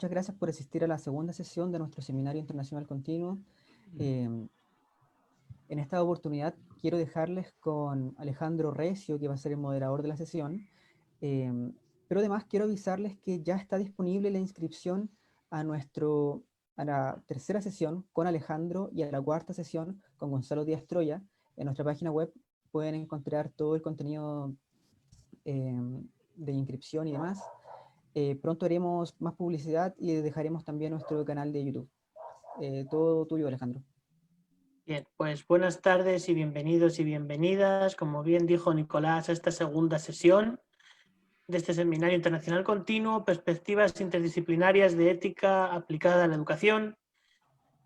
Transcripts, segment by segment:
muchas gracias por asistir a la segunda sesión de nuestro Seminario Internacional Continuo. En esta oportunidad quiero dejarles con Alejandro Recio, que va a ser el moderador de la sesión, pero además quiero avisarles que ya está disponible la inscripción a la tercera sesión con Alejandro y a la cuarta sesión con Gonzalo Díaz Troya. En nuestra página web pueden encontrar todo el contenido de inscripción y demás. Pronto haremos más publicidad y dejaremos también nuestro canal de YouTube. Todo tuyo, Alejandro. Bien, pues buenas tardes y bienvenidos y bienvenidas, como bien dijo Nicolás, a esta segunda sesión de este Seminario Internacional Continuo, Perspectivas Interdisciplinarias de Ética aplicada a la Educación.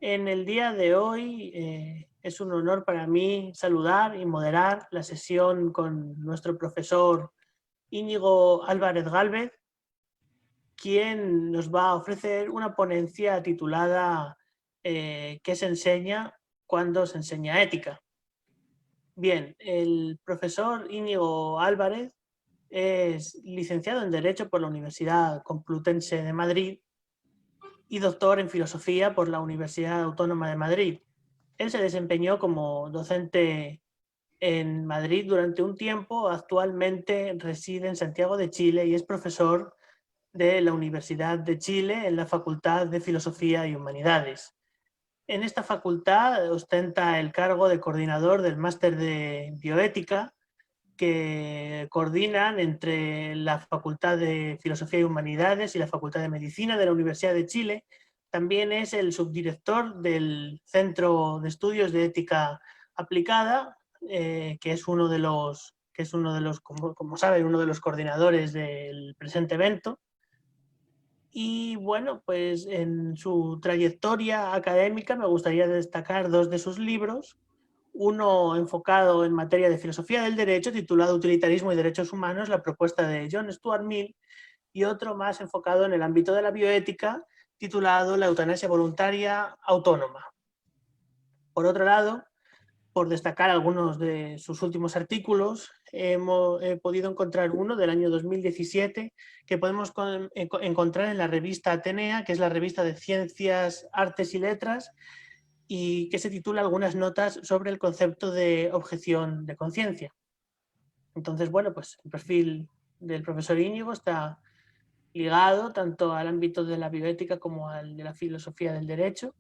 En el día de hoy es un honor para mí saludar y moderar la sesión con nuestro profesor Íñigo Álvarez Gálvez, quien nos va a ofrecer una ponencia titulada ¿Qué se enseña cuando se enseña ética? Bien, el profesor Íñigo Álvarez es licenciado en Derecho por la Universidad Complutense de Madrid y doctor en Filosofía por la Universidad Autónoma de Madrid. Él se desempeñó como docente en Madrid durante un tiempo, actualmente reside en Santiago de Chile y es profesor de la Universidad de Chile en la Facultad de Filosofía y Humanidades. En esta facultad ostenta el cargo de coordinador del máster de bioética que coordinan entre la Facultad de Filosofía y Humanidades y la Facultad de Medicina de la Universidad de Chile. También es el subdirector del Centro de Estudios de Ética Aplicada, que es uno de los, como saben, uno de los coordinadores del presente evento. Y bueno, pues en su trayectoria académica me gustaría destacar dos de sus libros, uno enfocado en materia de filosofía del derecho, titulado Utilitarismo y Derechos Humanos, la propuesta de John Stuart Mill, y otro más enfocado en el ámbito de la bioética, titulado La eutanasia voluntaria autónoma. Por otro lado, por destacar algunos de sus últimos artículos, he podido encontrar uno del año 2017 que podemos encontrar en la revista Atenea, que es la revista de Ciencias, Artes y Letras, y que se titula Algunas notas sobre el concepto de objeción de conciencia. Entonces, bueno, pues el perfil del profesor Íñigo está ligado tanto al ámbito de la bioética como al de la filosofía del derecho.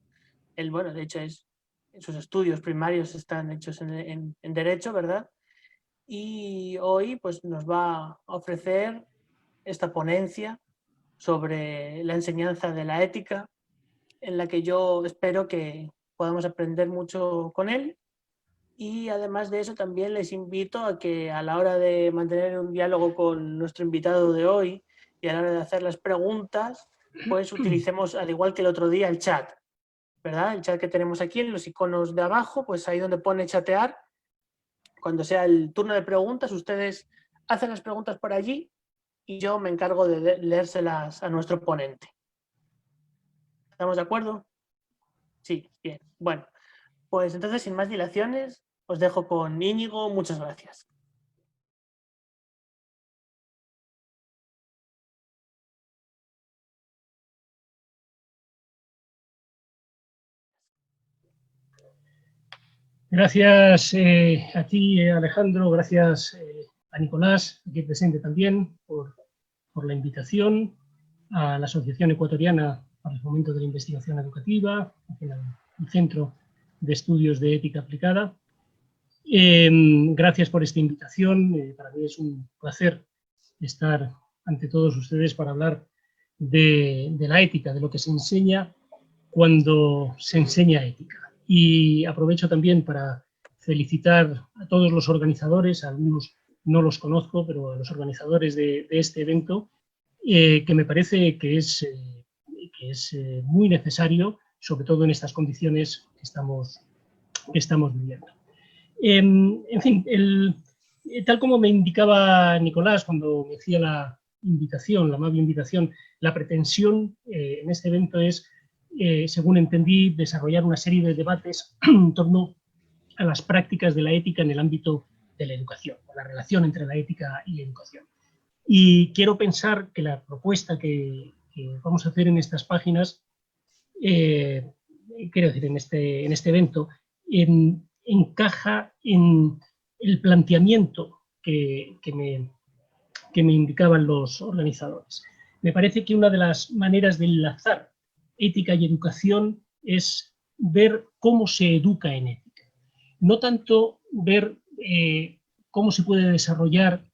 Él, bueno, de hecho, sus estudios primarios están hechos en derecho, ¿verdad? Y hoy pues, nos va a ofrecer esta ponencia sobre la enseñanza de la ética, en la que yo espero que podamos aprender mucho con él. Y además de eso también les invito a que a la hora de mantener un diálogo con nuestro invitado de hoy y a la hora de hacer las preguntas, pues utilicemos, al igual que el otro día, el chat, ¿verdad? El chat que tenemos aquí en los iconos de abajo, pues ahí donde pone chatear. Cuando sea el turno de preguntas, ustedes hacen las preguntas por allí y yo me encargo de leérselas a nuestro ponente. ¿Estamos de acuerdo? Sí, bien. Bueno, pues entonces, sin más dilaciones, os dejo con Íñigo. Muchas gracias. Gracias a ti, Alejandro, gracias a Nicolás, aquí presente también, por la invitación, a la Asociación Ecuatoriana para el Fomento de la Investigación Educativa, al Centro de Estudios de Ética Aplicada. Gracias por esta invitación, para mí es un placer estar ante todos ustedes para hablar de la ética, de lo que se enseña cuando se enseña ética. Y aprovecho también para felicitar a todos los organizadores, a algunos no los conozco, pero a los organizadores de este evento, que me parece que es muy necesario, sobre todo en estas condiciones que estamos viviendo. En fin, tal como me indicaba Nicolás cuando me hacía la invitación, la amable invitación, la pretensión en este evento es, según entendí, desarrollar una serie de debates en torno a las prácticas de la ética en el ámbito de la educación, a la relación entre la ética y la educación. Y quiero pensar que la propuesta que vamos a hacer en estas páginas, quiero decir, en este evento, encaja en el planteamiento que me indicaban los organizadores. Me parece que una de las maneras de enlazar ética y educación es ver cómo se educa en ética. No tanto ver cómo se puede desarrollar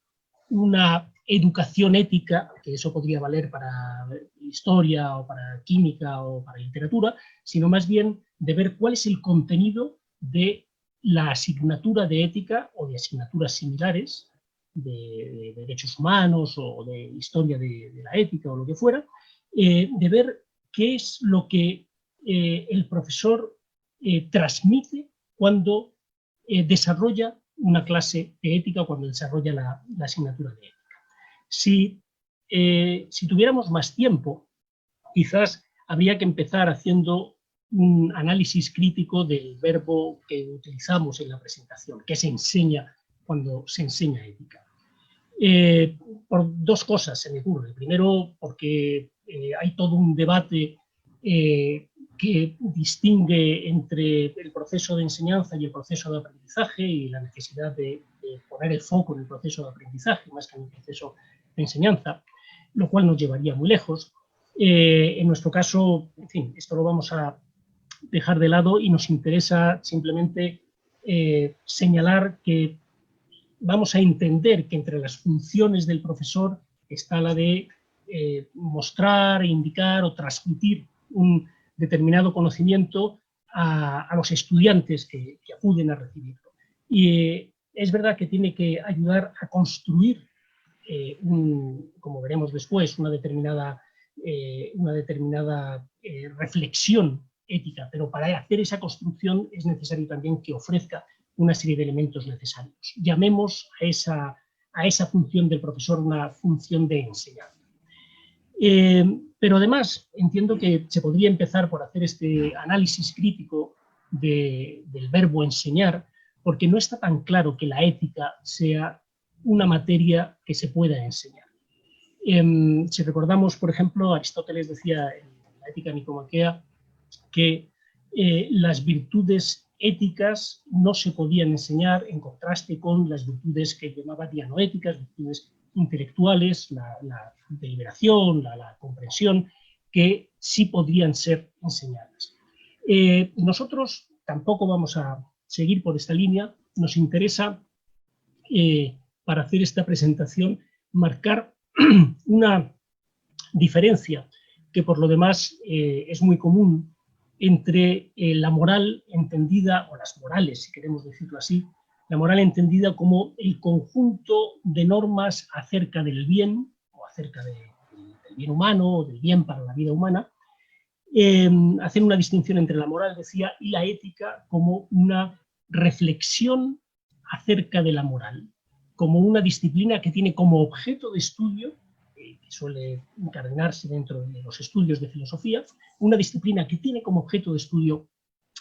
una educación ética, que eso podría valer para historia o para química o para literatura, sino más bien de ver cuál es el contenido de la asignatura de ética o de asignaturas similares de derechos humanos o de historia de la ética o lo que fuera, de ver qué es lo que el profesor transmite cuando desarrolla una clase de ética o cuando desarrolla la asignatura de ética. Si tuviéramos más tiempo, quizás habría que empezar haciendo un análisis crítico del verbo que utilizamos en la presentación, que se enseña cuando se enseña ética. Por dos cosas se me ocurre. Primero, porque hay todo un debate que distingue entre el proceso de enseñanza y el proceso de aprendizaje y la necesidad de poner el foco en el proceso de aprendizaje más que en el proceso de enseñanza, lo cual nos llevaría muy lejos. En nuestro caso, en fin, esto lo vamos a dejar de lado y nos interesa simplemente señalar que vamos a entender que entre las funciones del profesor está la de mostrar, indicar o transmitir un determinado conocimiento a los estudiantes que acuden a recibirlo. Y es verdad que tiene que ayudar a construir, como veremos después, una determinada reflexión ética, pero para hacer esa construcción es necesario también que ofrezca una serie de elementos necesarios. Llamemos a esa función del profesor una función de enseñanza. Pero además entiendo que se podría empezar por hacer este análisis crítico del verbo enseñar, porque no está tan claro que la ética sea una materia que se pueda enseñar. Si recordamos, por ejemplo, Aristóteles decía en la Ética Nicomaquea que las virtudes éticas no se podían enseñar en contraste con las virtudes que llamaba dianoéticas, virtudes intelectuales, la deliberación, la comprensión, que sí podrían ser enseñadas. Nosotros tampoco vamos a seguir por esta línea. Nos interesa, para hacer esta presentación, marcar una diferencia que por lo demás es muy común entre la moral entendida, o las morales, si queremos decirlo así, la moral entendida como el conjunto de normas acerca del bien, o acerca del bien humano, o del bien para la vida humana, hacer una distinción entre la moral, decía, y la ética como una reflexión acerca de la moral, como una disciplina que tiene como objeto de estudio, que suele incardinarse dentro de los estudios de filosofía, una disciplina que tiene como objeto de estudio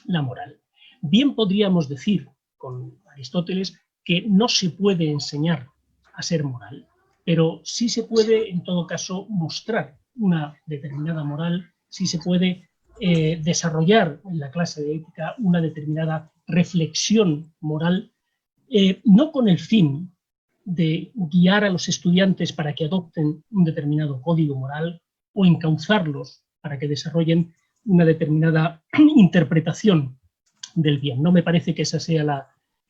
la moral. Bien podríamos decir con Aristóteles que no se puede enseñar a ser moral, pero sí se puede, en todo caso, mostrar una determinada moral, sí se puede desarrollar en la clase de ética una determinada reflexión moral, no con el fin de guiar a los estudiantes para que adopten un determinado código moral o encauzarlos para que desarrollen una determinada interpretación del bien. No me parece que esa sea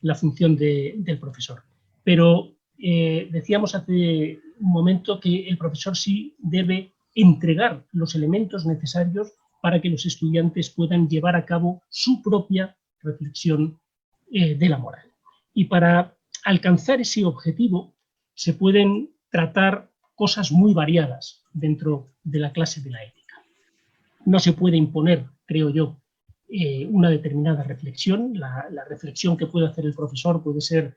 la función del profesor. Pero decíamos hace un momento que el profesor sí debe entregar los elementos necesarios para que los estudiantes puedan llevar a cabo su propia reflexión de la moral. Y para alcanzar ese objetivo se pueden tratar cosas muy variadas dentro de la clase de la ética. No se puede imponer, creo yo, una determinada reflexión. La reflexión que puede hacer el profesor puede ser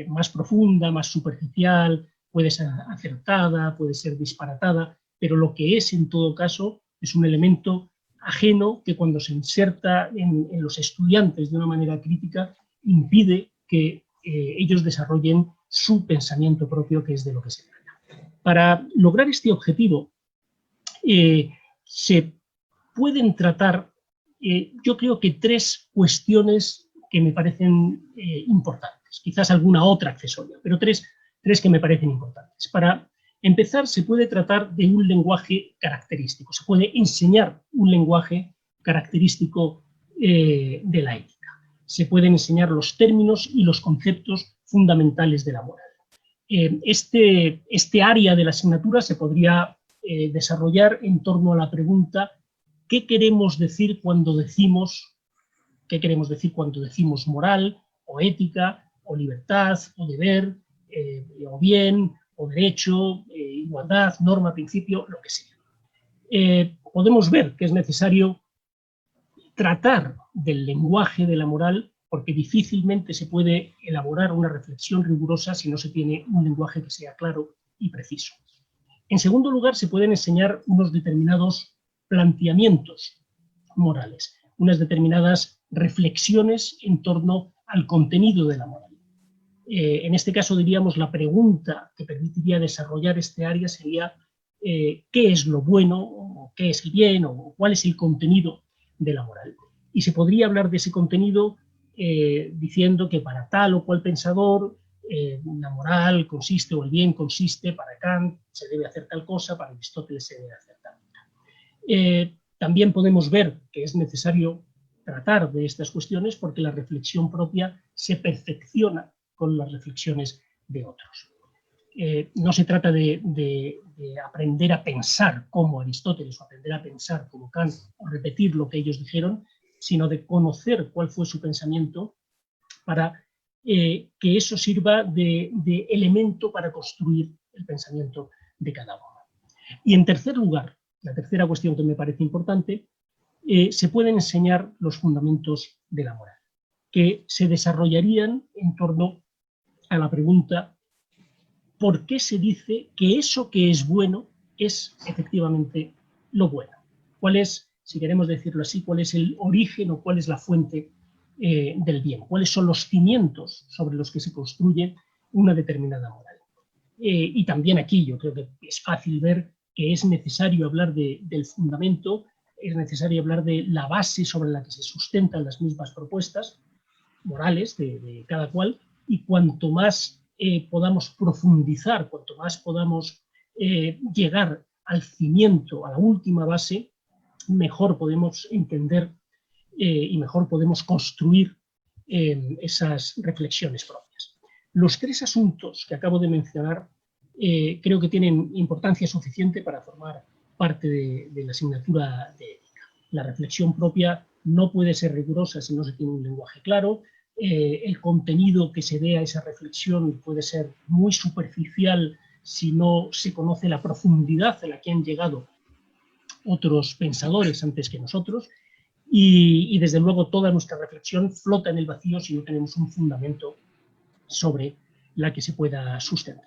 más profunda, más superficial, puede ser acertada, puede ser disparatada, pero lo que es en todo caso es un elemento ajeno que cuando se inserta en los estudiantes de una manera crítica impide que ellos desarrollen su pensamiento propio, que es de lo que se trata. Para lograr este objetivo, se pueden tratar, yo creo que 3 cuestiones que me parecen importantes, quizás alguna otra accesoria, pero tres que me parecen importantes. Para empezar, se puede tratar de un lenguaje característico, se puede enseñar un lenguaje característico de la ética. Se pueden enseñar los términos y los conceptos fundamentales de la moral. Este área de la asignatura se podría desarrollar en torno a la pregunta: ¿qué queremos decir cuando decimos moral, o ética, o libertad, o deber, o bien, o derecho, igualdad, norma, principio, lo que sea? Podemos ver que es necesario tratar del lenguaje de la moral, porque difícilmente se puede elaborar una reflexión rigurosa si no se tiene un lenguaje que sea claro y preciso. En segundo lugar, se pueden enseñar unos determinados planteamientos morales, unas determinadas reflexiones en torno al contenido de la moral. En este caso, diríamos, la pregunta que permitiría desarrollar este área sería ¿qué es lo bueno, o qué es el bien, o cuál es el contenido de la moral? Y se podría hablar de ese contenido diciendo que para tal o cual pensador la moral consiste, o el bien consiste, para Kant se debe hacer tal cosa, para Aristóteles se debe hacer tal otra. También podemos ver que es necesario tratar de estas cuestiones porque la reflexión propia se perfecciona con las reflexiones de otros. No se trata de aprender a pensar como Aristóteles, o aprender a pensar como Kant, o repetir lo que ellos dijeron, sino de conocer cuál fue su pensamiento para que eso sirva de elemento para construir el pensamiento de cada uno. Y en tercer lugar, la tercera cuestión que me parece importante, se pueden enseñar los fundamentos de la moral, que se desarrollarían en torno a la pregunta: ¿por qué se dice que eso que es bueno es efectivamente lo bueno? ¿Cuál es, si queremos decirlo así, cuál es el origen o cuál es la fuente del bien? ¿Cuáles son los cimientos sobre los que se construye una determinada moral? Y también aquí yo creo que es fácil ver que es necesario hablar del fundamento, es necesario hablar de la base sobre la que se sustentan las mismas propuestas morales de cada cual, y cuanto más podamos profundizar, cuanto más podamos llegar al cimiento, a la última base, mejor podemos entender y mejor podemos construir esas reflexiones propias. Los 3 asuntos que acabo de mencionar creo que tienen importancia suficiente para formar parte de la asignatura de ética. La reflexión propia no puede ser rigurosa si no se tiene un lenguaje claro. El contenido que se dé a esa reflexión puede ser muy superficial si no se conoce la profundidad a la que han llegado otros pensadores antes que nosotros, y desde luego toda nuestra reflexión flota en el vacío si no tenemos un fundamento sobre la que se pueda sustentar.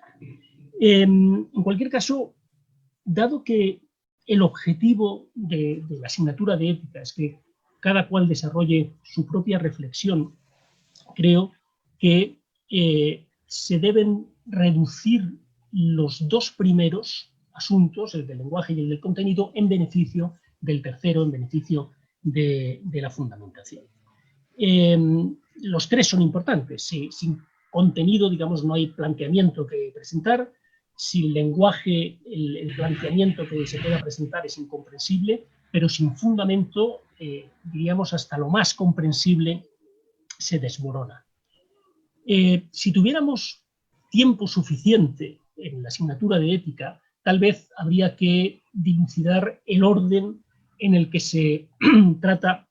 En cualquier caso, dado que el objetivo de la asignatura de ética es que cada cual desarrolle su propia reflexión, creo que se deben reducir los 2 primeros asuntos, el del lenguaje y el del contenido, en beneficio del tercero, en beneficio de la fundamentación. Los 3 son importantes. Sin contenido, digamos, no hay planteamiento que presentar. Si el lenguaje, el planteamiento que se pueda presentar es incomprensible, pero sin fundamento, diríamos, hasta lo más comprensible se desmorona. Si tuviéramos tiempo suficiente en la asignatura de ética, tal vez habría que dilucidar el orden en el que se trata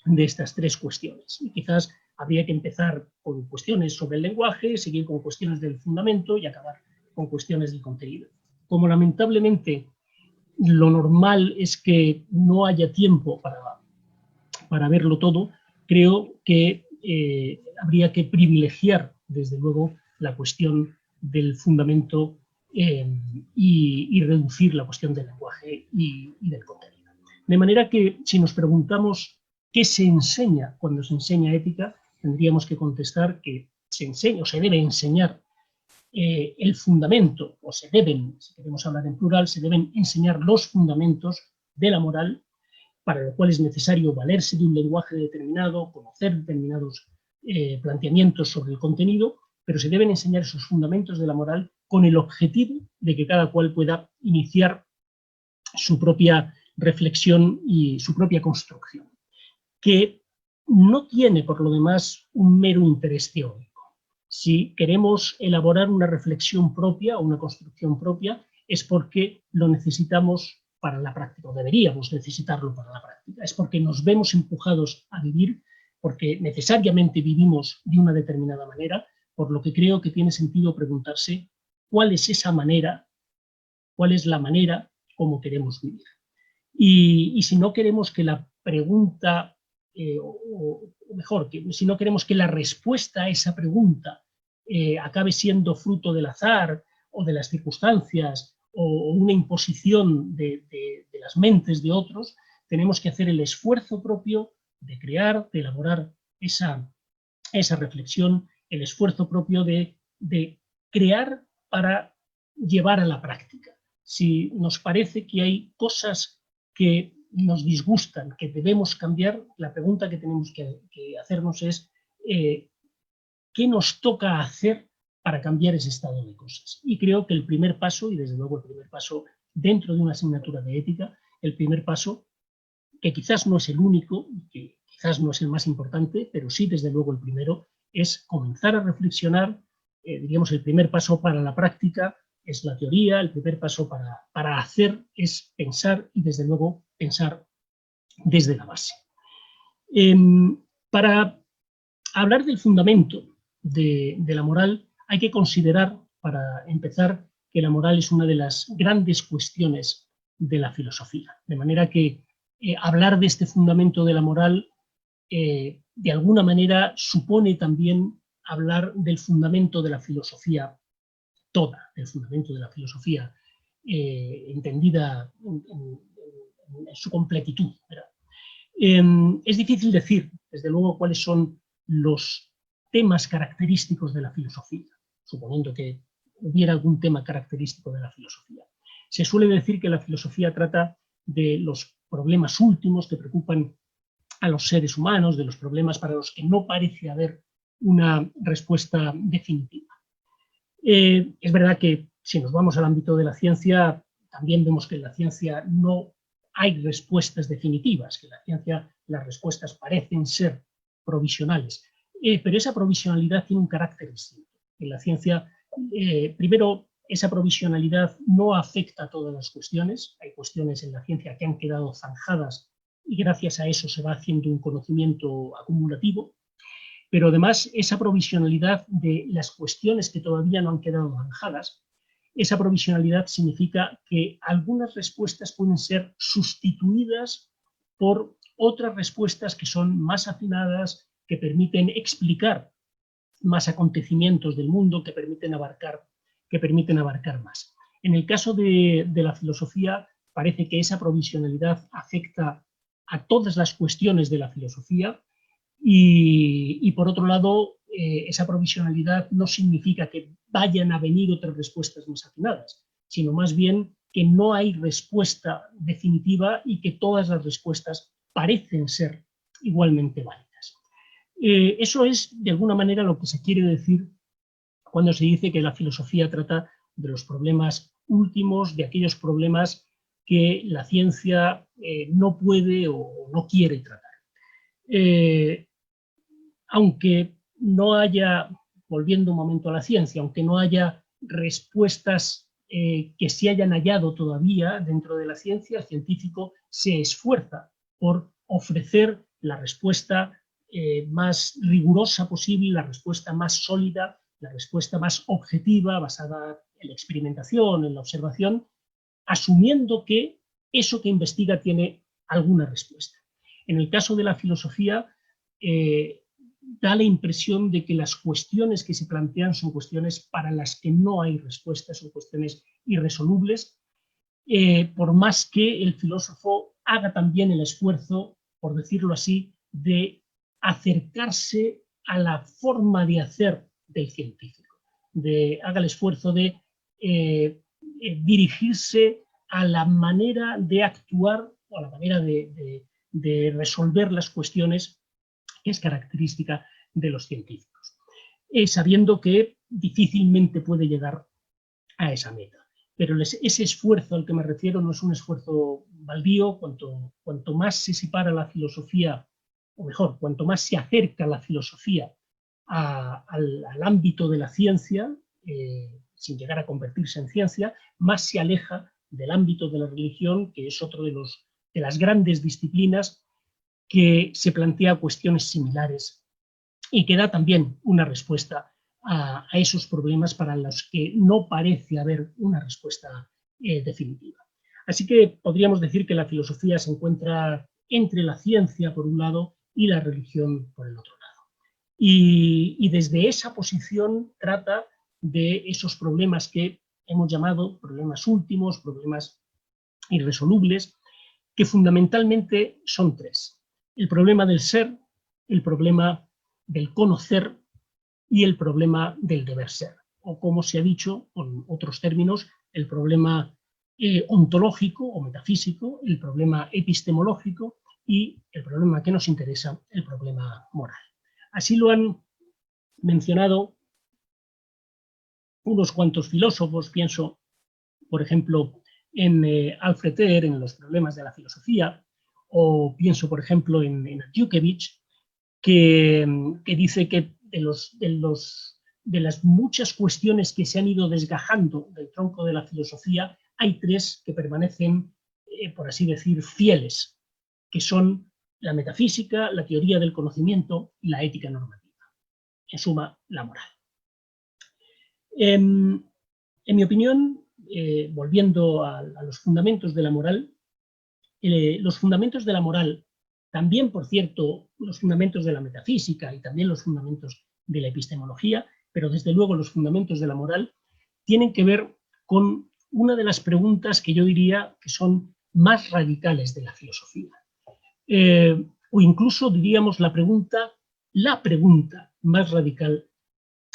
de estas 3 cuestiones. Y quizás habría que empezar con cuestiones sobre el lenguaje, seguir con cuestiones del fundamento y acabar con cuestiones del contenido. Como lamentablemente lo normal es que no haya tiempo para verlo todo, creo que habría que privilegiar, desde luego, la cuestión del fundamento y reducir la cuestión del lenguaje y del contenido. De manera que, si nos preguntamos qué se enseña cuando se enseña ética, tendríamos que contestar que se enseña o se debe enseñar el fundamento, o se deben, si queremos hablar en plural, se deben enseñar los fundamentos de la moral, para lo cual es necesario valerse de un lenguaje determinado, conocer determinados planteamientos sobre el contenido, pero se deben enseñar esos fundamentos de la moral con el objetivo de que cada cual pueda iniciar su propia reflexión y su propia construcción, que no tiene, por lo demás, un mero interés teórico. Si queremos elaborar una reflexión propia o una construcción propia, es porque lo necesitamos para la práctica, o deberíamos necesitarlo para la práctica. Es porque nos vemos empujados a vivir, porque necesariamente vivimos de una determinada manera, por lo que creo que tiene sentido preguntarse cuál es esa manera, cuál es la manera como queremos vivir. Y si no queremos que la pregunta, o mejor, si no queremos que la respuesta a esa pregunta acabe siendo fruto del azar o de las circunstancias o una imposición de las mentes de otros, tenemos que hacer el esfuerzo propio de crear, de elaborar esa reflexión, el esfuerzo propio de crear para llevar a la práctica. Si nos parece que hay cosas que nos disgustan, que debemos cambiar, la pregunta que tenemos que hacernos es ¿qué nos toca hacer para cambiar ese estado de cosas? Y creo que el primer paso, y desde luego el primer paso dentro de una asignatura de ética, el primer paso, que quizás no es el único, que quizás no es el más importante, pero sí desde luego el primero, es comenzar a reflexionar. Diríamos, el primer paso para la práctica es la teoría, el primer paso para hacer es pensar, y desde luego pensar desde la base. Para hablar del fundamento de la moral, hay que considerar, para empezar, que la moral es una de las grandes cuestiones de la filosofía. De manera que hablar de este fundamento de la moral de alguna manera supone también hablar del fundamento de la filosofía toda, del fundamento de la filosofía entendida en su completitud, ¿verdad? Es difícil decir, desde luego, cuáles son los temas característicos de la filosofía, suponiendo que hubiera algún tema característico de la filosofía. Se suele decir que la filosofía trata de los problemas últimos que preocupan a los seres humanos, de los problemas para los que no parece haber una respuesta definitiva. Es verdad que si nos vamos al ámbito de la ciencia, también vemos que en la ciencia no hay respuestas definitivas, que en la ciencia las respuestas parecen ser provisionales, pero esa provisionalidad tiene un carácter distinto. En la ciencia, primero, esa provisionalidad no afecta a todas las cuestiones. Hay cuestiones en la ciencia que han quedado zanjadas y gracias a eso se va haciendo un conocimiento acumulativo, pero además esa provisionalidad de las cuestiones que todavía no han quedado zanjadas, esa provisionalidad significa que algunas respuestas pueden ser sustituidas por otras respuestas que son más afinadas, que permiten explicar más acontecimientos del mundo, que permiten abarcar más. En el caso de la filosofía, parece que esa provisionalidad afecta a todas las cuestiones de la filosofía y por otro lado, esa provisionalidad no significa que vayan a venir otras respuestas más afinadas, sino más bien que no hay respuesta definitiva y que todas las respuestas parecen ser igualmente válidas. Eso es, de alguna manera, lo que se quiere decir cuando se dice que la filosofía trata de los problemas últimos, de aquellos problemas que la ciencia no puede o no quiere tratar. Aunque no haya, volviendo un momento a la ciencia, aunque no haya respuestas que se hayan hallado todavía dentro de la ciencia, el científico se esfuerza por ofrecer la respuesta más rigurosa posible, la respuesta más sólida, la respuesta más objetiva, basada en la experimentación, en la observación, asumiendo que eso que investiga tiene alguna respuesta. En el caso de la filosofía, da la impresión de que las cuestiones que se plantean son cuestiones para las que no hay respuestas, son cuestiones irresolubles, por más que el filósofo haga también el esfuerzo, por decirlo así, de acercarse a la forma de hacer del científico. haga el esfuerzo de dirigirse a la manera de actuar o a la manera de resolver las cuestiones que es característica de los científicos, sabiendo que difícilmente puede llegar a esa meta. Pero ese esfuerzo al que me refiero no es un esfuerzo baldío. Cuanto más se separa la filosofía, o mejor, cuanto más se acerca la filosofía al ámbito de la ciencia, sin llegar a convertirse en ciencia, más se aleja del ámbito de la religión, que es otro de las grandes disciplinas que se plantea cuestiones similares y que da también una respuesta a esos problemas para los que no parece haber una respuesta definitiva. Así que podríamos decir que la filosofía se encuentra entre la ciencia, por un lado, y la religión, por el otro lado. Y desde esa posición trata de esos problemas que hemos llamado problemas últimos, problemas irresolubles, que fundamentalmente son tres: el problema del ser, el problema del conocer y el problema del deber ser, o como se ha dicho con otros términos, el problema ontológico o metafísico, el problema epistemológico y el problema que nos interesa, el problema moral. Así lo han mencionado unos cuantos filósofos. Pienso, por ejemplo, en Alfred Ehr, en Los problemas de la filosofía, o pienso, por ejemplo, en Djukevic, que dice que de las muchas cuestiones que se han ido desgajando del tronco de la filosofía, hay tres que permanecen, por así decir, fieles, que son la metafísica, la teoría del conocimiento y la ética normativa. En suma, la moral. En mi opinión, volviendo a los fundamentos de la moral, los fundamentos de la moral, también, por cierto, los fundamentos de la metafísica y también los fundamentos de la epistemología, pero desde luego los fundamentos de la moral, tienen que ver con una de las preguntas que yo diría que son más radicales de la filosofía. O incluso diríamos la pregunta más radical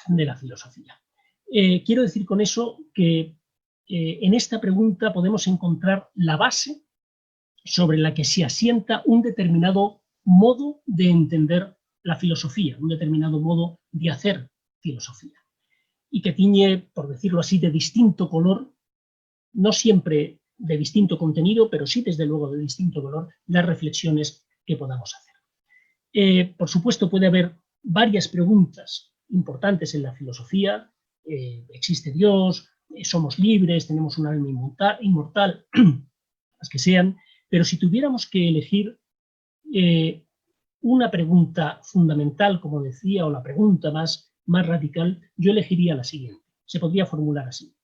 de la filosofía. Quiero decir con eso que en esta pregunta podemos encontrar la base sobre la que se asienta un determinado modo de entender la filosofía, un determinado modo de hacer filosofía, y que tiñe, por decirlo así, de distinto color, no siempre de distinto contenido, pero sí desde luego de distinto color, las reflexiones que podamos hacer. Por supuesto, puede haber varias preguntas importantes en la filosofía. ¿Existe Dios? ¿Somos libres? ¿Tenemos un alma inmortal? Las que sean. Pero si tuviéramos que elegir una pregunta fundamental, como decía, o la pregunta más radical, yo elegiría la siguiente. Se podría formular así: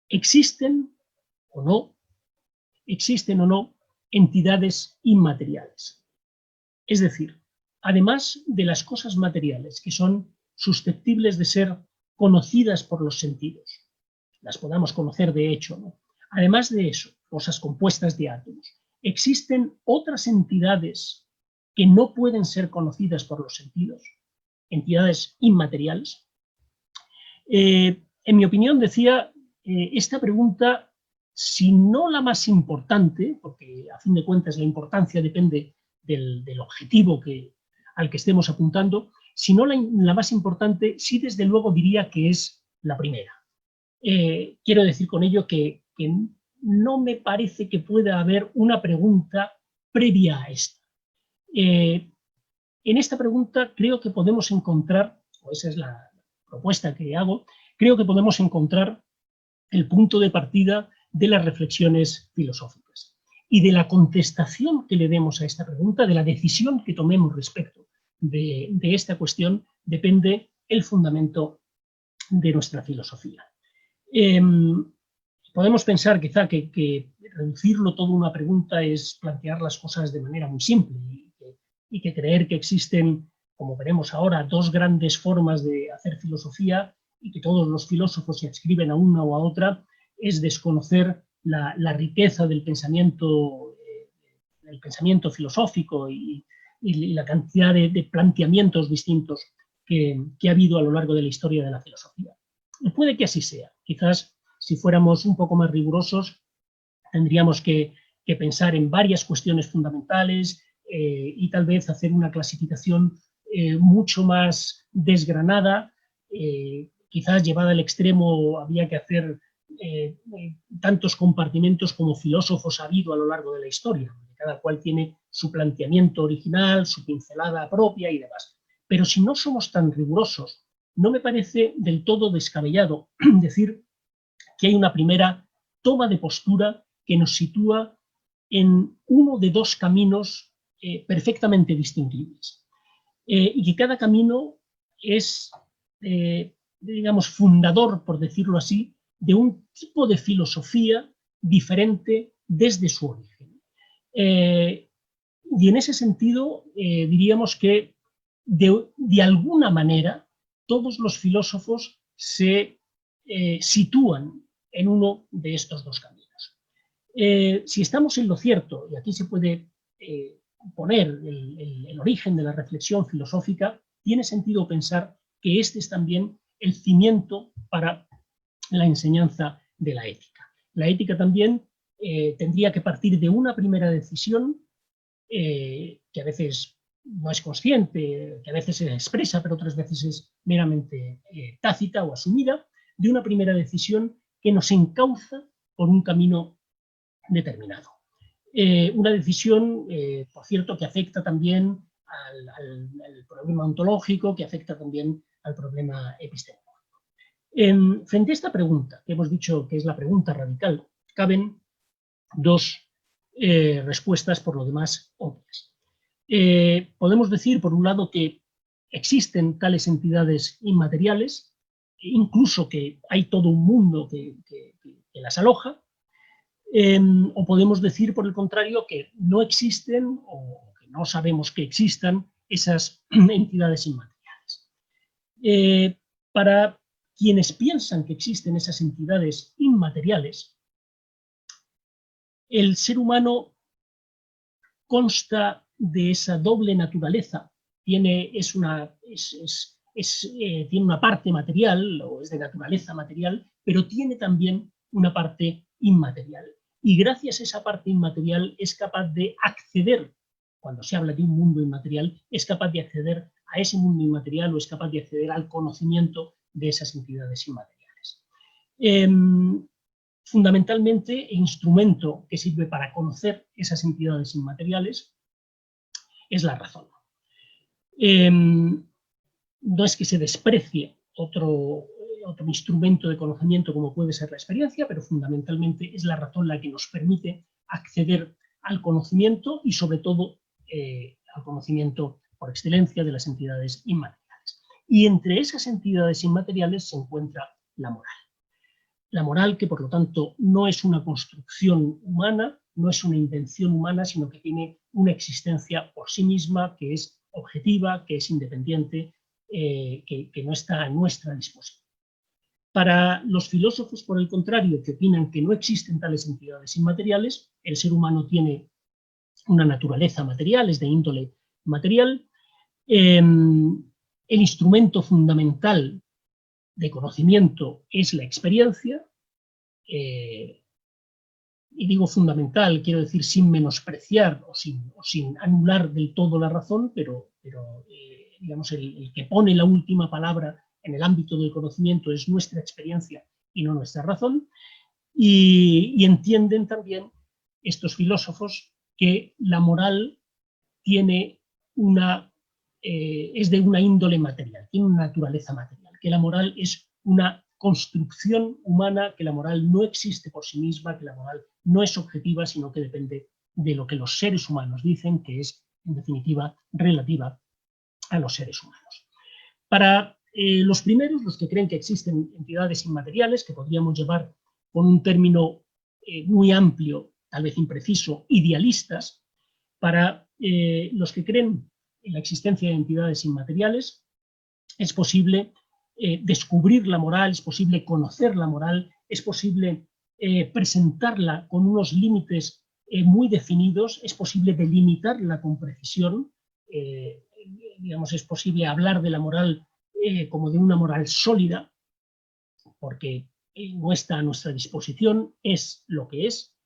¿existen o no entidades inmateriales? Es decir, además de las cosas materiales que son susceptibles de ser conocidas por los sentidos, las podamos conocer de hecho, ¿no? Además de eso, cosas compuestas de átomos, ¿existen otras entidades que no pueden ser conocidas por los sentidos? Entidades inmateriales. En mi opinión, decía, esta pregunta, si no la más importante, porque a fin de cuentas la importancia depende del objetivo al que estemos apuntando, si no la más importante, sí desde luego diría que es la primera. Quiero decir con ello que no me parece que pueda haber una pregunta previa a esta. En esta pregunta creo que podemos encontrar, o esa es la propuesta que hago, creo que podemos encontrar el punto de partida de las reflexiones filosóficas. Y de la contestación que le demos a esta pregunta, de la decisión que tomemos respecto de esta cuestión, depende el fundamento de nuestra filosofía. Podemos pensar quizá que reducirlo todo a una pregunta es plantear las cosas de manera muy simple y que creer que existen, como veremos ahora, dos grandes formas de hacer filosofía y que todos los filósofos se adscriben a una o a otra es desconocer la riqueza del pensamiento filosófico y la cantidad de planteamientos distintos que ha habido a lo largo de la historia de la filosofía. puede que así sea. Quizás si fuéramos un poco más rigurosos tendríamos que pensar en varias cuestiones fundamentales y tal vez hacer una clasificación mucho más desgranada. Quizás llevada al extremo había que hacer tantos compartimentos como filósofos ha habido a lo largo de la historia. Cada cual tiene su planteamiento original, su pincelada propia y demás. Pero si no somos tan rigurosos, no me parece del todo descabellado decir que hay una primera toma de postura que nos sitúa en uno de dos caminos perfectamente distinguibles. Y que cada camino es, digamos, fundador, por decirlo así, de un tipo de filosofía diferente desde su origen. Y en ese sentido, diríamos que de alguna manera todos los filósofos se sitúan en uno de estos dos caminos. Si estamos en lo cierto, y aquí se puede poner el origen de la reflexión filosófica, tiene sentido pensar que este es también el cimiento para la enseñanza de la ética. La ética también tendría que partir de una primera decisión que a veces no es consciente, que a veces se expresa, pero otras veces es meramente tácita o asumida, de una primera decisión que nos encauza por un camino determinado. Una decisión, por cierto, que afecta también al problema ontológico, que afecta también al problema epistemológico. Frente a esta pregunta, que hemos dicho que es la pregunta radical, caben dos respuestas por lo demás obvias. Podemos decir, por un lado, que existen tales entidades inmateriales, incluso que hay todo un mundo que las aloja, o podemos decir, por el contrario, que no existen o que no sabemos que existan esas entidades inmateriales. Para quienes piensan que existen esas entidades inmateriales, el ser humano consta de esa doble naturaleza, tiene una parte material, o es de naturaleza material, pero tiene también una parte inmaterial. Y gracias a esa parte inmaterial es capaz de acceder, cuando se habla de un mundo inmaterial, es capaz de acceder a ese mundo inmaterial o es capaz de acceder al conocimiento de esas entidades inmateriales. Fundamentalmente, el instrumento que sirve para conocer esas entidades inmateriales es la razón. No es que se desprecie otro instrumento de conocimiento como puede ser la experiencia, pero fundamentalmente es la razón la que nos permite acceder al conocimiento y sobre todo al conocimiento por excelencia de las entidades inmateriales. Y entre esas entidades inmateriales se encuentra la moral. La moral que por lo tanto no es una construcción humana, no es una invención humana, sino que tiene una existencia por sí misma, que es objetiva, que es independiente, que no está a nuestra disposición. Para los filósofos, por el contrario, que opinan que no existen tales entidades inmateriales, el ser humano tiene una naturaleza material, es de índole material. El instrumento fundamental de conocimiento es la experiencia, y digo fundamental, quiero decir sin menospreciar o sin anular del todo la razón, pero digamos el que pone la última palabra en el ámbito del conocimiento es nuestra experiencia y no nuestra razón, y entienden también estos filósofos que la moral tiene es de una índole material, tiene una naturaleza material, que la moral es una construcción humana, que la moral no existe por sí misma, que la moral no es objetiva, sino que depende de lo que los seres humanos dicen, que es, en definitiva, relativa a los seres humanos. Para los primeros, los que creen que existen entidades inmateriales, que podríamos llevar con un término muy amplio, tal vez impreciso, idealistas, para los que creen en la existencia de entidades inmateriales, es posible descubrir la moral, es posible conocer la moral, es posible presentarla con unos límites muy definidos, es posible delimitarla con precisión, digamos, es posible hablar de la moral como de una moral sólida, porque no está a nuestra disposición, es lo que es.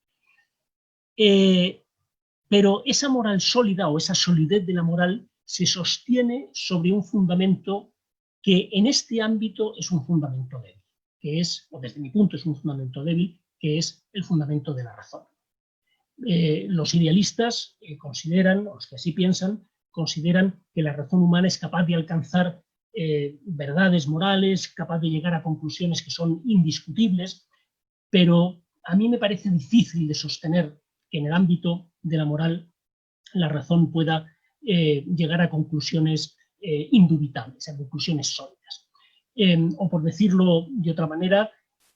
Pero esa moral sólida o esa solidez de la moral se sostiene sobre un fundamento que en este ámbito es un fundamento débil, que es, o desde mi punto es un fundamento débil, que es el fundamento de la razón. Los idealistas consideran, o los que así piensan, consideran que la razón humana es capaz de alcanzar verdades morales, capaz de llegar a conclusiones que son indiscutibles, pero a mí me parece difícil de sostener que en el ámbito de la moral la razón pueda llegar a conclusiones indubitables, a conclusiones sólidas. O por decirlo de otra manera,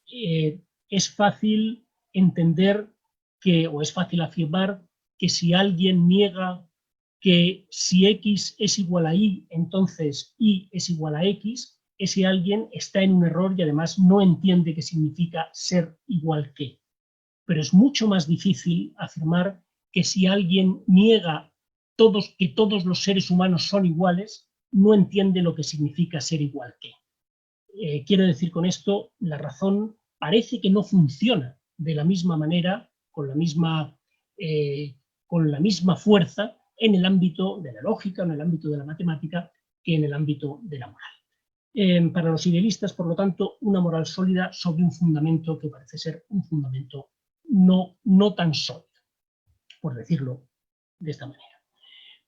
es fácil entender o es fácil afirmar que si alguien niega que si X es igual a Y, entonces Y es igual a X, ese alguien está en un error y además no entiende qué significa ser igual que. Pero es mucho más difícil afirmar que si alguien niega que todos los seres humanos son iguales, no entiende lo que significa ser igual que. Quiero decir con esto, la razón parece que no funciona de la misma manera, con la misma fuerza en el ámbito de la lógica, en el ámbito de la matemática, que en el ámbito de la moral. Para los idealistas, por lo tanto, una moral sólida sobre un fundamento que parece ser un fundamento no tan sólido, por decirlo de esta manera.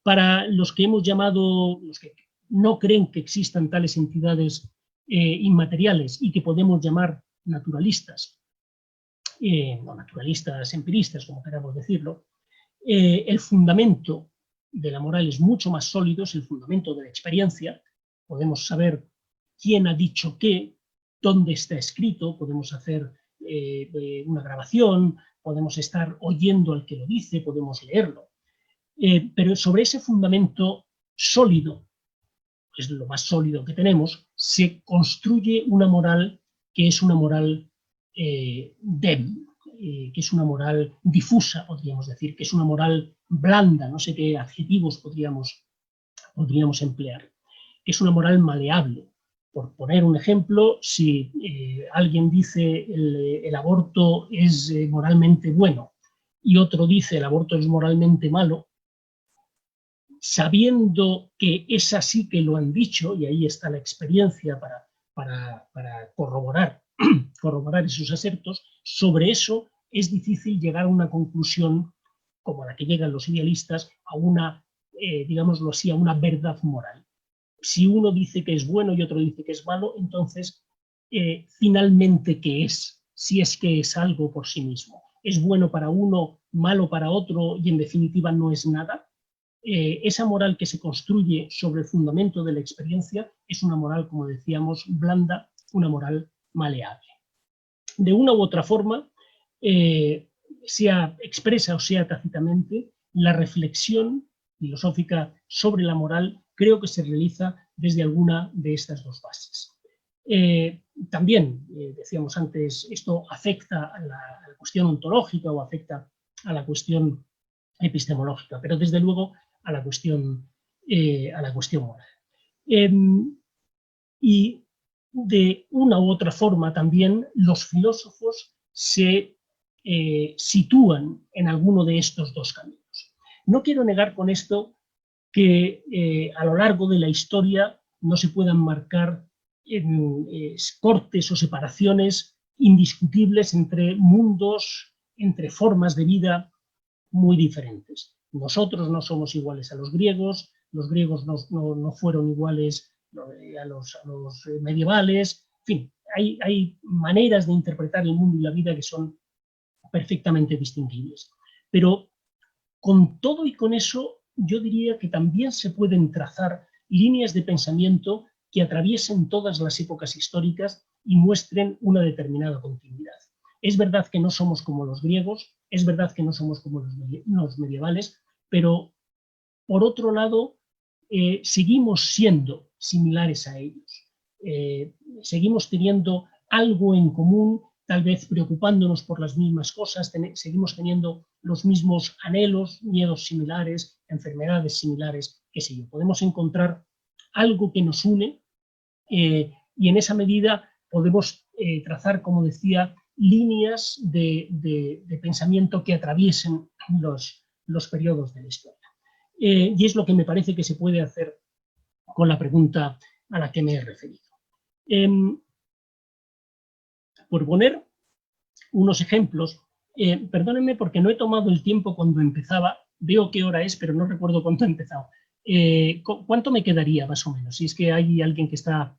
Para los que hemos llamado, los que no creen que existan tales entidades inmateriales y que podemos llamar naturalistas, o naturalistas empiristas, como queramos decirlo, el fundamento de la moral es mucho más sólido, es el fundamento de la experiencia. Podemos saber quién ha dicho qué, dónde está escrito, podemos hacer una grabación, podemos estar oyendo al que lo dice, podemos leerlo. Pero sobre ese fundamento sólido, que es lo más sólido que tenemos, se construye una moral que es una moral débil, que es una moral difusa, podríamos decir, que es una moral blanda, no sé qué adjetivos podríamos emplear, que es una moral maleable. Por poner un ejemplo, si alguien dice el aborto es moralmente bueno y otro dice el aborto es moralmente malo, sabiendo que es así que lo han dicho, y ahí está la experiencia para corroborar esos asertos, sobre eso es difícil llegar a una conclusión como la que llegan los idealistas, a una, digámoslo así, a una verdad moral. Si uno dice que es bueno y otro dice que es malo, entonces, finalmente, ¿qué es? Si es que es algo por sí mismo. ¿Es bueno para uno, malo para otro y en definitiva no es nada? Esa moral que se construye sobre el fundamento de la experiencia es una moral, como decíamos, blanda, una moral maleable. De una u otra forma, sea expresa o sea tácitamente, la reflexión filosófica sobre la moral creo que se realiza desde alguna de estas dos bases. También, decíamos antes, esto afecta a la cuestión ontológica o afecta a la cuestión epistemológica, pero desde luego a la cuestión moral. Y de una u otra forma también los filósofos se sitúan en alguno de estos dos caminos. No quiero negar con esto que a lo largo de la historia no se puedan marcar cortes o separaciones indiscutibles entre mundos, entre formas de vida muy diferentes. Nosotros no somos iguales a los griegos no fueron iguales a los medievales, en fin, hay maneras de interpretar el mundo y la vida que son perfectamente distinguibles. Pero con todo y con eso, yo diría que también se pueden trazar líneas de pensamiento que atraviesen todas las épocas históricas y muestren una determinada continuidad. Es verdad que no somos como los griegos, es verdad que no somos como los medievales, pero por otro lado, seguimos siendo similares a ellos. Seguimos teniendo algo en común, tal vez preocupándonos por las mismas cosas, seguimos teniendo los mismos anhelos, miedos similares, enfermedades similares, qué sé yo. Podemos encontrar algo que nos une y en esa medida podemos trazar, como decía, líneas de pensamiento que atraviesen los periodos de la historia. Y es lo que me parece que se puede hacer con la pregunta a la que me he referido. Por poner unos ejemplos, perdónenme porque no he tomado el tiempo cuando empezaba, veo qué hora es, pero no recuerdo cuánto he empezado. ¿Cuánto me quedaría más o menos? Si es que hay alguien que está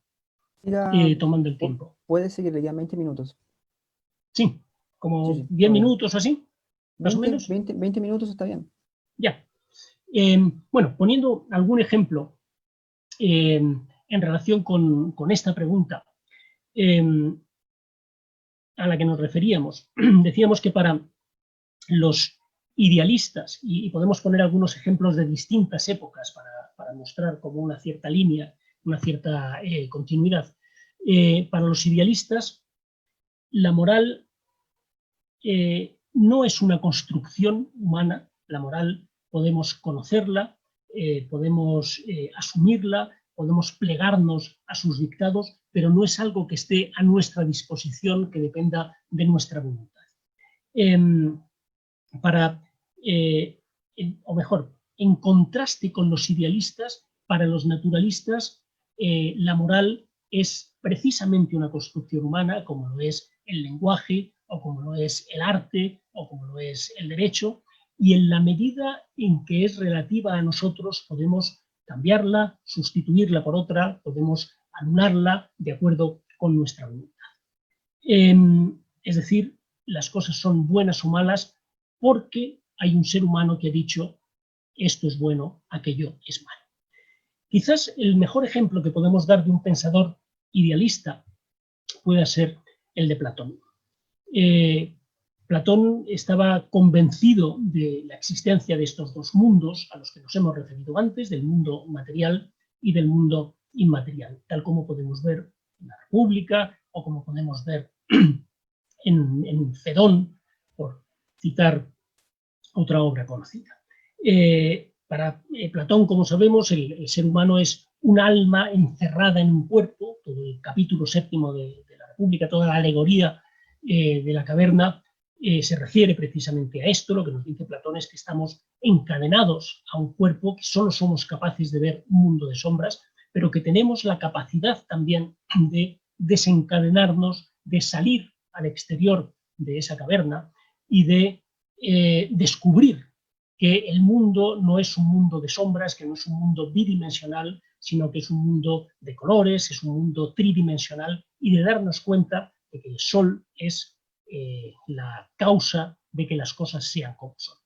tomando el tiempo. Puede seguir, ya 20 minutos. Sí, como Sí, 10 minutos o así, más o 20, menos. 20 minutos está bien. Ya. Bueno, poniendo algún ejemplo en relación con esta pregunta a la que nos referíamos, decíamos que para los idealistas, y podemos poner algunos ejemplos de distintas épocas para mostrar como una cierta línea, una cierta continuidad, para los idealistas la moral no es una construcción humana, la moral podemos conocerla, podemos asumirla, podemos plegarnos a sus dictados, pero no es algo que esté a nuestra disposición, que dependa de nuestra voluntad. O mejor, en contraste con los idealistas, para los naturalistas, la moral es precisamente una construcción humana, como lo es el lenguaje, o como lo es el arte, o como lo es el derecho, y en la medida en que es relativa a nosotros podemos cambiarla, sustituirla por otra, podemos anularla de acuerdo con nuestra voluntad. Es decir, las cosas son buenas o malas porque hay un ser humano que ha dicho esto es bueno, aquello es malo. Quizás el mejor ejemplo que podemos dar de un pensador idealista pueda ser el de Platón. Platón estaba convencido de la existencia de estos dos mundos a los que nos hemos referido antes, del mundo material y del mundo inmaterial, tal como podemos ver en la República o como podemos ver en Fedón, por citar otra obra conocida. Para Platón, como sabemos, el ser humano es un alma encerrada en un cuerpo. Todo el capítulo 7 de la República, toda la alegoría de la caverna se refiere precisamente a esto. Lo que nos dice Platón es que estamos encadenados a un cuerpo, que solo somos capaces de ver un mundo de sombras, pero que tenemos la capacidad también de desencadenarnos, de salir al exterior de esa caverna y de descubrir que el mundo no es un mundo de sombras, que no es un mundo bidimensional, sino que es un mundo de colores, es un mundo tridimensional, y de darnos cuenta de que el sol es la causa de que las cosas sean como son.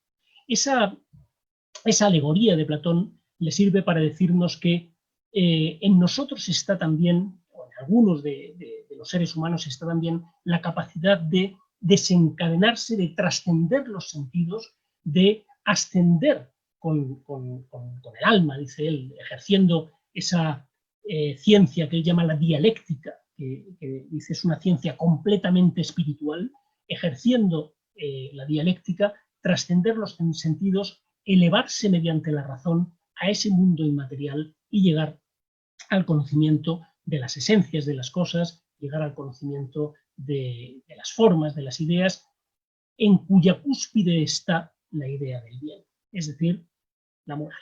Esa alegoría de Platón le sirve para decirnos que en nosotros está también, o en algunos de los seres humanos está también la capacidad de desencadenarse, de trascender los sentidos, de ascender con el alma, dice él, ejerciendo esa ciencia que él llama la dialéctica, que dice es una ciencia completamente espiritual, ejerciendo la dialéctica, trascender los sentidos, elevarse mediante la razón a ese mundo inmaterial y llegar al conocimiento de las esencias de las cosas, llegar al conocimiento de las formas, de las ideas, en cuya cúspide está la idea del bien, es decir, la moral.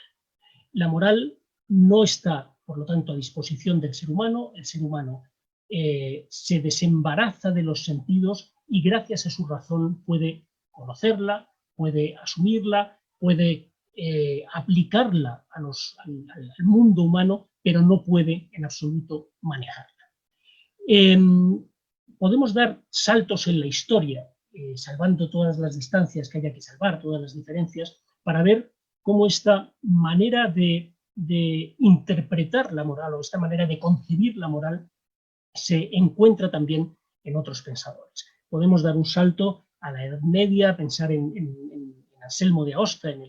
La moral no está, por lo tanto, a disposición del ser humano. El ser humano se desembaraza de los sentidos y gracias a su razón puede conocerla, puede asumirla, puede aplicarla al mundo humano, pero no puede en absoluto manejarla. Podemos dar saltos en la historia, salvando todas las distancias que haya que salvar, todas las diferencias, para ver cómo esta manera de interpretar la moral o esta manera de concebir la moral se encuentra también en otros pensadores. Podemos dar un salto a la Edad Media, pensar en Anselmo de Aosta, en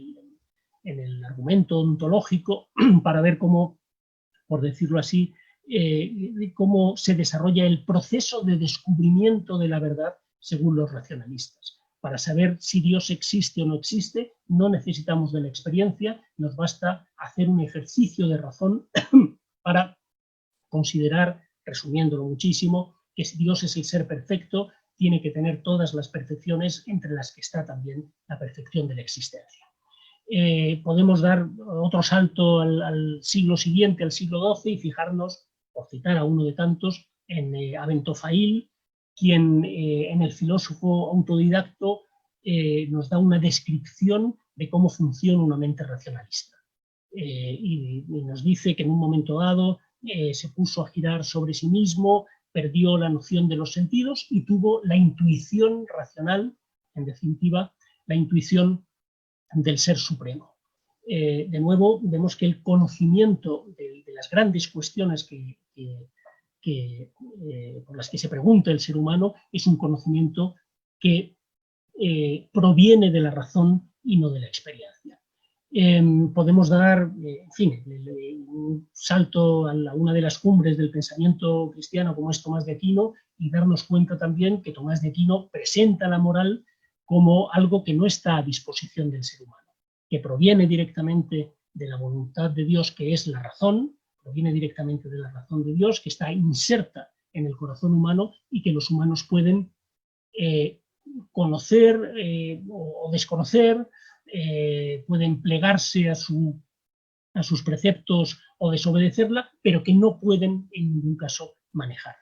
el argumento ontológico, para ver cómo, por decirlo así, cómo se desarrolla el proceso de descubrimiento de la verdad según los racionalistas. Para saber si Dios existe o no existe, no necesitamos de la experiencia, nos basta hacer un ejercicio de razón para considerar, resumiéndolo muchísimo, que si Dios es el ser perfecto, tiene que tener todas las perfecciones, entre las que está también la perfección de la existencia. Podemos dar otro salto al siglo siguiente, al siglo XII, y fijarnos, por citar a uno de tantos, en Abentofail, quien en el filósofo autodidacto nos da una descripción de cómo funciona una mente racionalista. Y nos dice que en un momento dado se puso a girar sobre sí mismo, perdió la noción de los sentidos y tuvo la intuición racional, en definitiva, la intuición del ser supremo. De nuevo, vemos que el conocimiento de las grandes cuestiones por las que se pregunta el ser humano es un conocimiento que proviene de la razón y no de la experiencia. Podemos dar, en fin, un salto a una de las cumbres del pensamiento cristiano, como es Tomás de Aquino, y darnos cuenta también que Tomás de Aquino presenta la moral como algo que no está a disposición del ser humano, que proviene directamente de la voluntad de Dios, que es la razón, proviene directamente de la razón de Dios, que está inserta en el corazón humano y que los humanos pueden conocer o desconocer, pueden plegarse a sus preceptos o desobedecerla, pero que no pueden en ningún caso manejar.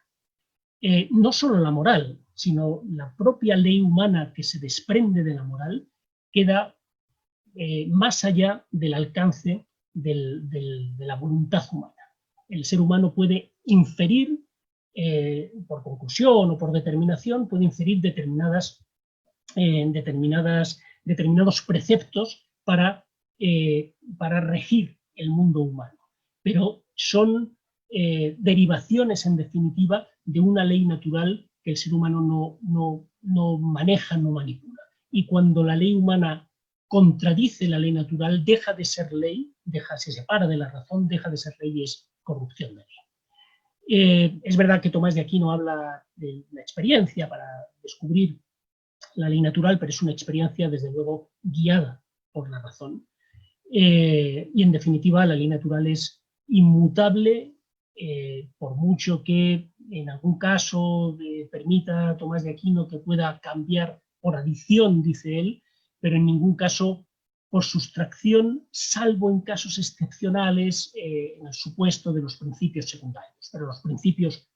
No solo la moral, sino la propia ley humana que se desprende de la moral queda más allá del alcance de la voluntad humana. El ser humano puede inferir, por conclusión o por determinación, puede inferir determinados preceptos para regir el mundo humano, pero son derivaciones, en definitiva, de una ley natural que el ser humano no maneja, no manipula. Y cuando la ley humana contradice la ley natural, deja de ser ley, se separa de la razón, deja de ser ley y es corrupción de ley. Es verdad que Tomás de Aquino habla de la experiencia para descubrir la ley natural, pero es una experiencia, desde luego, guiada por la razón. Y en definitiva, la ley natural es inmutable, por mucho que en algún caso permita a Tomás de Aquino que pueda cambiar por adición, dice él, pero en ningún caso por sustracción, salvo en casos excepcionales, en el supuesto de los principios secundarios. Pero los principios,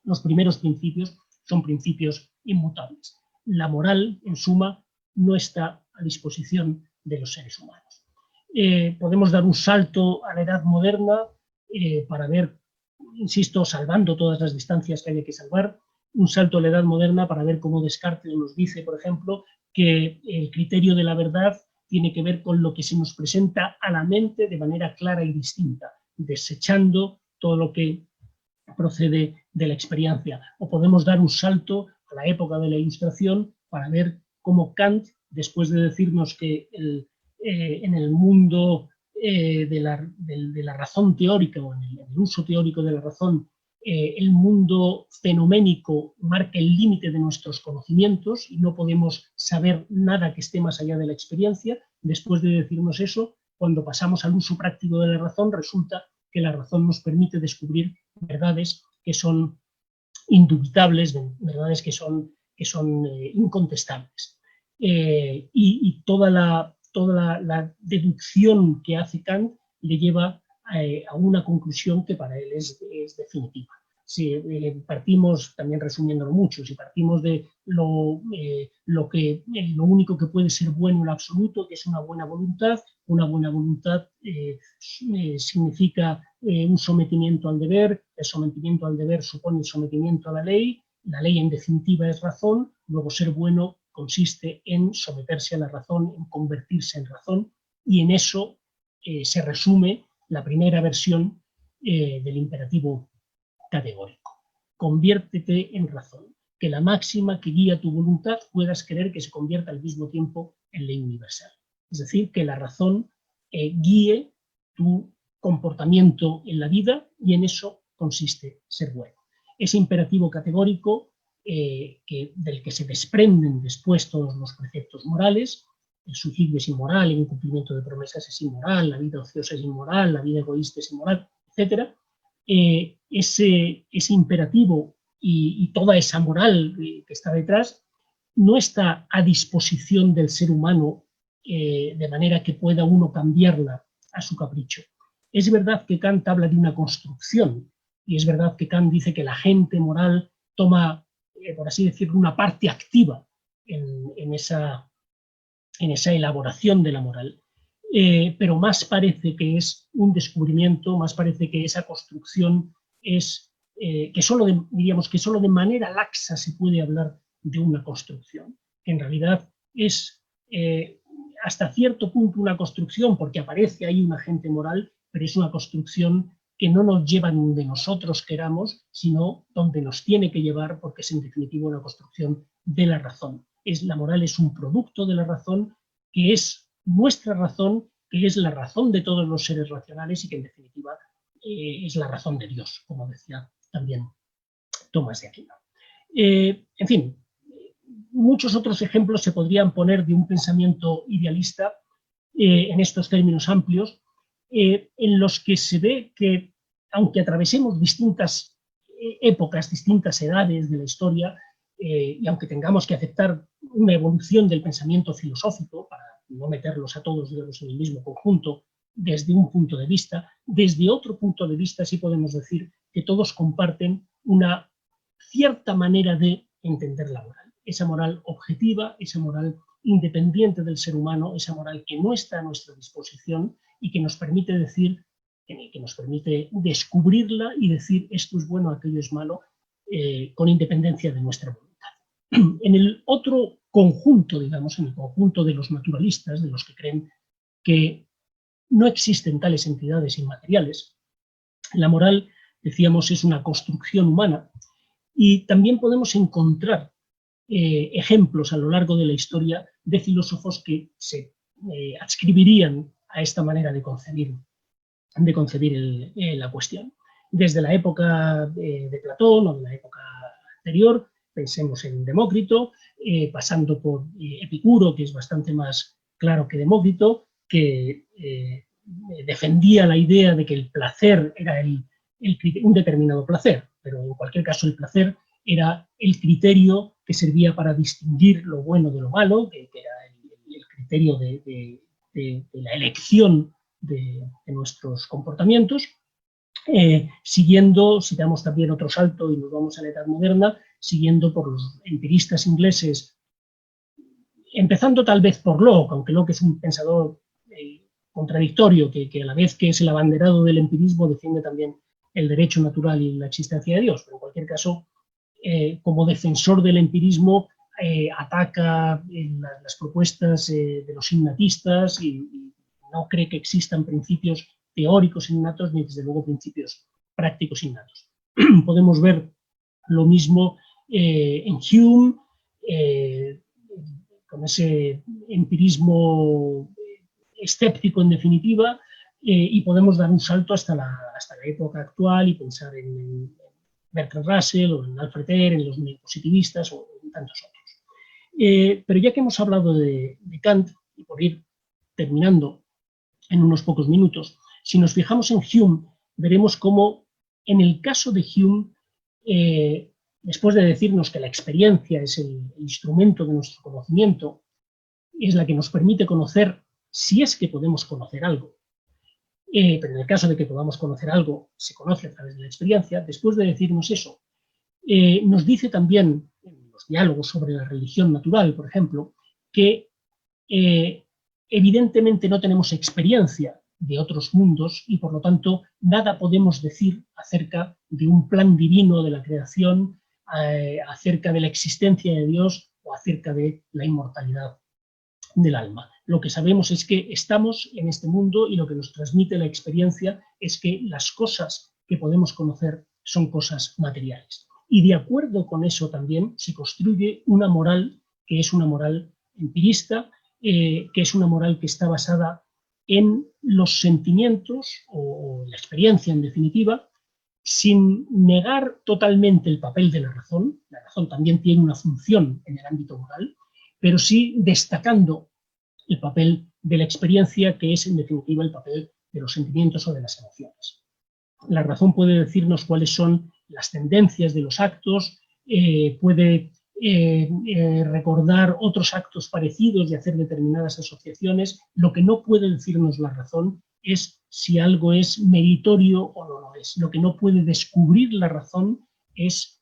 los primeros principios, son principios inmutables. La moral, en suma, no está a disposición de los seres humanos. Podemos dar un salto a la edad moderna para ver, insisto, salvando todas las distancias que haya que salvar, un salto a la edad moderna para ver cómo Descartes nos dice, por ejemplo, que el criterio de la verdad tiene que ver con lo que se nos presenta a la mente de manera clara y distinta, desechando todo lo que procede de la experiencia. O podemos dar un salto a la época de la Ilustración para ver cómo Kant, después de decirnos que en el mundo de la razón teórica o en el uso teórico de la razón, el mundo fenoménico marca el límite de nuestros conocimientos y no podemos saber nada que esté más allá de la experiencia. Después de decirnos eso, cuando pasamos al uso práctico de la razón, resulta que la razón nos permite descubrir verdades que son indubitables, verdades que son incontestables. Y toda la deducción que hace Kant le lleva a una conclusión que para él es definitiva. Si partimos, también resumiéndolo mucho, si partimos de lo único que puede ser bueno en absoluto, que es una buena voluntad significa un sometimiento al deber, el sometimiento al deber supone el sometimiento a la ley en definitiva es razón, luego ser bueno consiste en someterse a la razón, en convertirse en razón, y en eso se resume la primera versión del imperativo categórico. Conviértete en razón, que la máxima que guía tu voluntad puedas querer que se convierta al mismo tiempo en ley universal. Es decir, que la razón guíe tu comportamiento en la vida y en eso consiste ser bueno. Ese imperativo categórico del que se desprenden después todos los preceptos morales, el suicidio es inmoral, el incumplimiento de promesas es inmoral, la vida ociosa es inmoral, la vida egoísta es inmoral, etc. Ese imperativo y toda esa moral que está detrás no está a disposición del ser humano de manera que pueda uno cambiarla a su capricho. Es verdad que Kant habla de una construcción, y es verdad que Kant dice que la gente moral toma, por así decirlo, una parte activa en esa elaboración de la moral. Pero más parece que es un descubrimiento, más parece que esa construcción es que solo de manera laxa se puede hablar de una construcción, que en realidad es hasta cierto punto una construcción porque aparece ahí un agente moral, pero es una construcción que no nos lleva donde nosotros queramos, sino donde nos tiene que llevar, porque es en definitiva una construcción de la razón. La moral es un producto de la razón, que es nuestra razón, que es la razón de todos los seres racionales y que en definitiva es la razón de Dios, como decía también Tomás de Aquino. En fin, muchos otros ejemplos se podrían poner de un pensamiento idealista en estos términos amplios, en los que se ve que, aunque atravesemos distintas épocas, distintas edades de la historia, y aunque tengamos que aceptar una evolución del pensamiento filosófico, para no meterlos a todos, digamos, en el mismo conjunto, desde un punto de vista, desde otro punto de vista sí podemos decir que todos comparten una cierta manera de entender la moral. Esa moral objetiva, esa moral independiente del ser humano, esa moral que no está a nuestra disposición y que nos permite decir, que nos permite descubrirla y decir esto es bueno, aquello es malo, con independencia de nuestra voluntad. En el otro conjunto, digamos, en el conjunto de los naturalistas, de los que creen que no existen tales entidades inmateriales, la moral, decíamos, es una construcción humana y también podemos encontrar ejemplos a lo largo de la historia de filósofos que se adscribirían a esta manera de concebir la cuestión. Desde la época de Platón o de la época anterior, pensemos en Demócrito, pasando por Epicuro, que es bastante más claro que Demócrito, que defendía la idea de que el placer era un determinado placer, pero en cualquier caso el placer era el criterio que servía para distinguir lo bueno de lo malo, que era el criterio de la elección de nuestros comportamientos, siguiendo, si damos también otro salto y nos vamos a la Edad Moderna, siguiendo por los empiristas ingleses, empezando tal vez por Locke, aunque Locke es un pensador contradictorio, que a la vez que es el abanderado del empirismo defiende también el derecho natural y la existencia de Dios, pero en cualquier caso, como defensor del empirismo, ataca las propuestas de los innatistas y no cree que existan principios teóricos innatos ni desde luego principios prácticos innatos. Podemos ver lo mismo en Hume, con ese empirismo escéptico en definitiva, y podemos dar un salto hasta la época actual y pensar en Bertrand Russell o en Alfred Eyre, en los neopositivistas o en tantos otros. Pero ya que hemos hablado de Kant, y por ir terminando en unos pocos minutos, si nos fijamos en Hume, veremos cómo en el caso de Hume, después de decirnos que la experiencia es el instrumento de nuestro conocimiento, es la que nos permite conocer si es que podemos conocer algo, pero en el caso de que podamos conocer algo, se conoce a través de la experiencia. Después de decirnos eso, nos dice también, en los diálogos sobre la religión natural, por ejemplo, que evidentemente no tenemos experiencia de otros mundos y por lo tanto nada podemos decir acerca de un plan divino de la creación, acerca de la existencia de Dios o acerca de la inmortalidad del alma. Lo que sabemos es que estamos en este mundo y lo que nos transmite la experiencia es que las cosas que podemos conocer son cosas materiales. Y de acuerdo con eso también se construye una moral que es una moral empirista, que es una moral que está basada en los sentimientos o la experiencia en definitiva, sin negar totalmente el papel de la razón. La razón también tiene una función en el ámbito moral, pero sí destacando el papel de la experiencia, que es en definitiva el papel de los sentimientos o de las emociones. La razón puede decirnos cuáles son las tendencias de los actos, puede recordar otros actos parecidos y hacer determinadas asociaciones. Lo que no puede decirnos la razón es si algo es meritorio o no lo es. Lo que no puede descubrir la razón es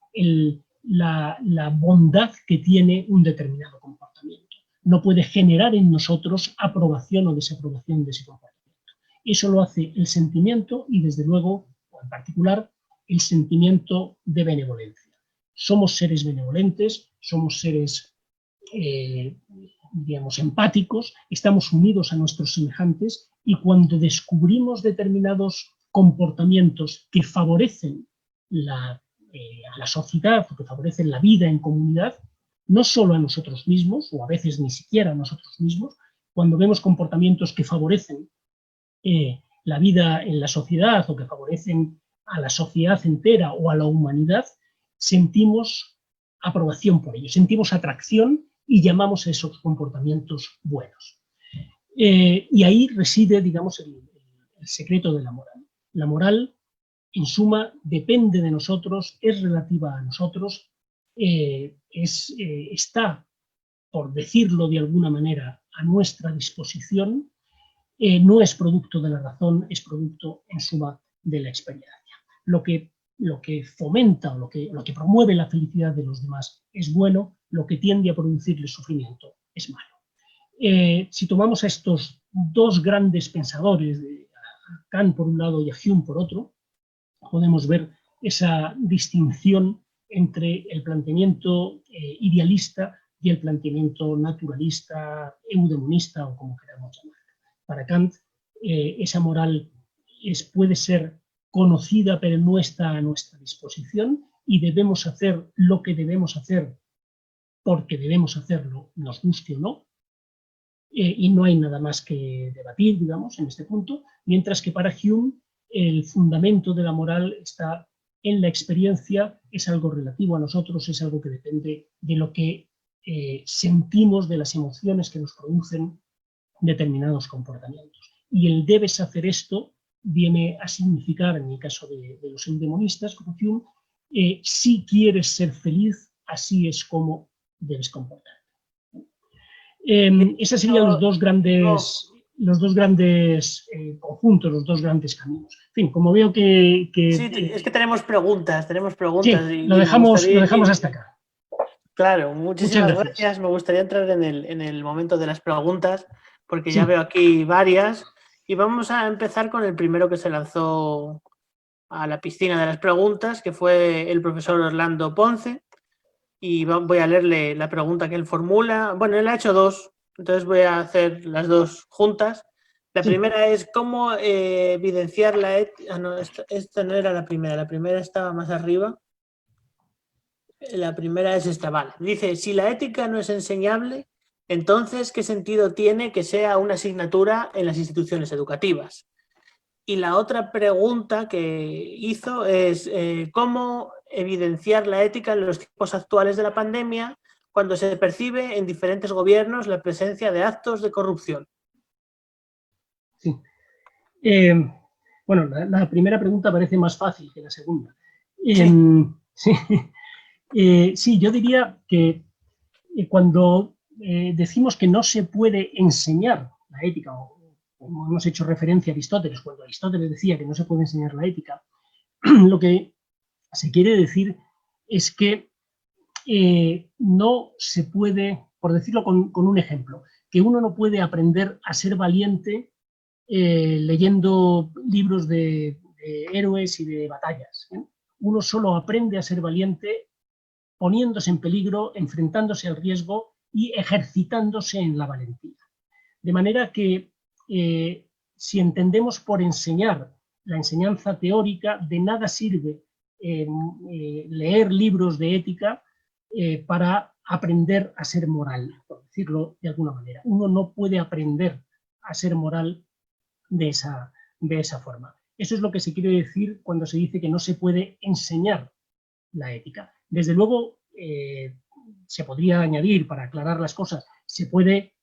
la bondad que tiene un determinado comportamiento. No puede generar en nosotros aprobación o desaprobación de ese comportamiento. Eso lo hace el sentimiento y, desde luego, o en particular, el sentimiento de benevolencia. Somos seres benevolentes, somos seres, digamos, empáticos, estamos unidos a nuestros semejantes, y cuando descubrimos determinados comportamientos que favorecen a la sociedad o que favorecen la vida en comunidad, no solo a nosotros mismos, o a veces ni siquiera a nosotros mismos, cuando vemos comportamientos que favorecen la vida en la sociedad o que favorecen a la sociedad entera o a la humanidad, sentimos aprobación por ello, sentimos atracción y llamamos a esos comportamientos buenos. Y ahí reside, digamos, el secreto de la moral. La moral, en suma, depende de nosotros, es relativa a nosotros, está, por decirlo de alguna manera, a nuestra disposición, no es producto de la razón, es producto, en suma, de la experiencia. Lo que fomenta o lo que promueve la felicidad de los demás es bueno, lo que tiende a producirle sufrimiento es malo. Si tomamos a estos dos grandes pensadores, a Kant por un lado y a Hume por otro, podemos ver esa distinción entre el planteamiento idealista y el planteamiento naturalista, eudemonista o como queramos llamar. Para Kant, esa moral puede ser conocida, pero no está a nuestra disposición, y debemos hacer lo que debemos hacer porque debemos hacerlo, nos guste o no, y no hay nada más que debatir, digamos, en este punto, mientras que para Hume el fundamento de la moral está en la experiencia, es algo relativo a nosotros, es algo que depende de lo que sentimos, de las emociones que nos producen determinados comportamientos. Y el debes hacer esto viene a significar, en el caso de los eudemonistas, como Hume, si quieres ser feliz, así es como debes comportarte. Esos serían los dos grandes conjuntos, los dos grandes caminos. En fin, como veo que sí, es que tenemos preguntas. Sí, y lo dejamos hasta acá. Claro, muchísimas gracias. Me gustaría entrar en el momento de las preguntas, porque ya veo aquí varias. Y vamos a empezar con el primero que se lanzó a la piscina de las preguntas, que fue el profesor Orlando Ponce. Y voy a leerle la pregunta que él formula. Bueno, él ha hecho dos, entonces voy a hacer las dos juntas. La primera es cómo evidenciar la ética. No, esta no era la primera estaba más arriba. La primera es esta, vale. Dice, si la ética no es enseñable, entonces, ¿qué sentido tiene que sea una asignatura en las instituciones educativas? Y la otra pregunta que hizo es ¿cómo evidenciar la ética en los tiempos actuales de la pandemia cuando se percibe en diferentes gobiernos la presencia de actos de corrupción? Sí. Bueno, la primera pregunta parece más fácil que la segunda. Sí, yo diría que cuando decimos que no se puede enseñar la ética, o como hemos hecho referencia a Aristóteles, cuando Aristóteles decía que no se puede enseñar la ética, lo que se quiere decir es que no se puede, por decirlo con un ejemplo, que uno no puede aprender a ser valiente leyendo libros de héroes y de batallas. Uno solo aprende a ser valiente poniéndose en peligro, enfrentándose al riesgo y ejercitándose en la valentía. De manera que si entendemos por enseñar la enseñanza teórica, de nada sirve leer libros de ética para aprender a ser moral, por decirlo de alguna manera. Uno no puede aprender a ser moral de esa forma. Eso es lo que se quiere decir cuando se dice que no se puede enseñar la ética. Desde luego, se podría añadir, para aclarar las cosas, se puede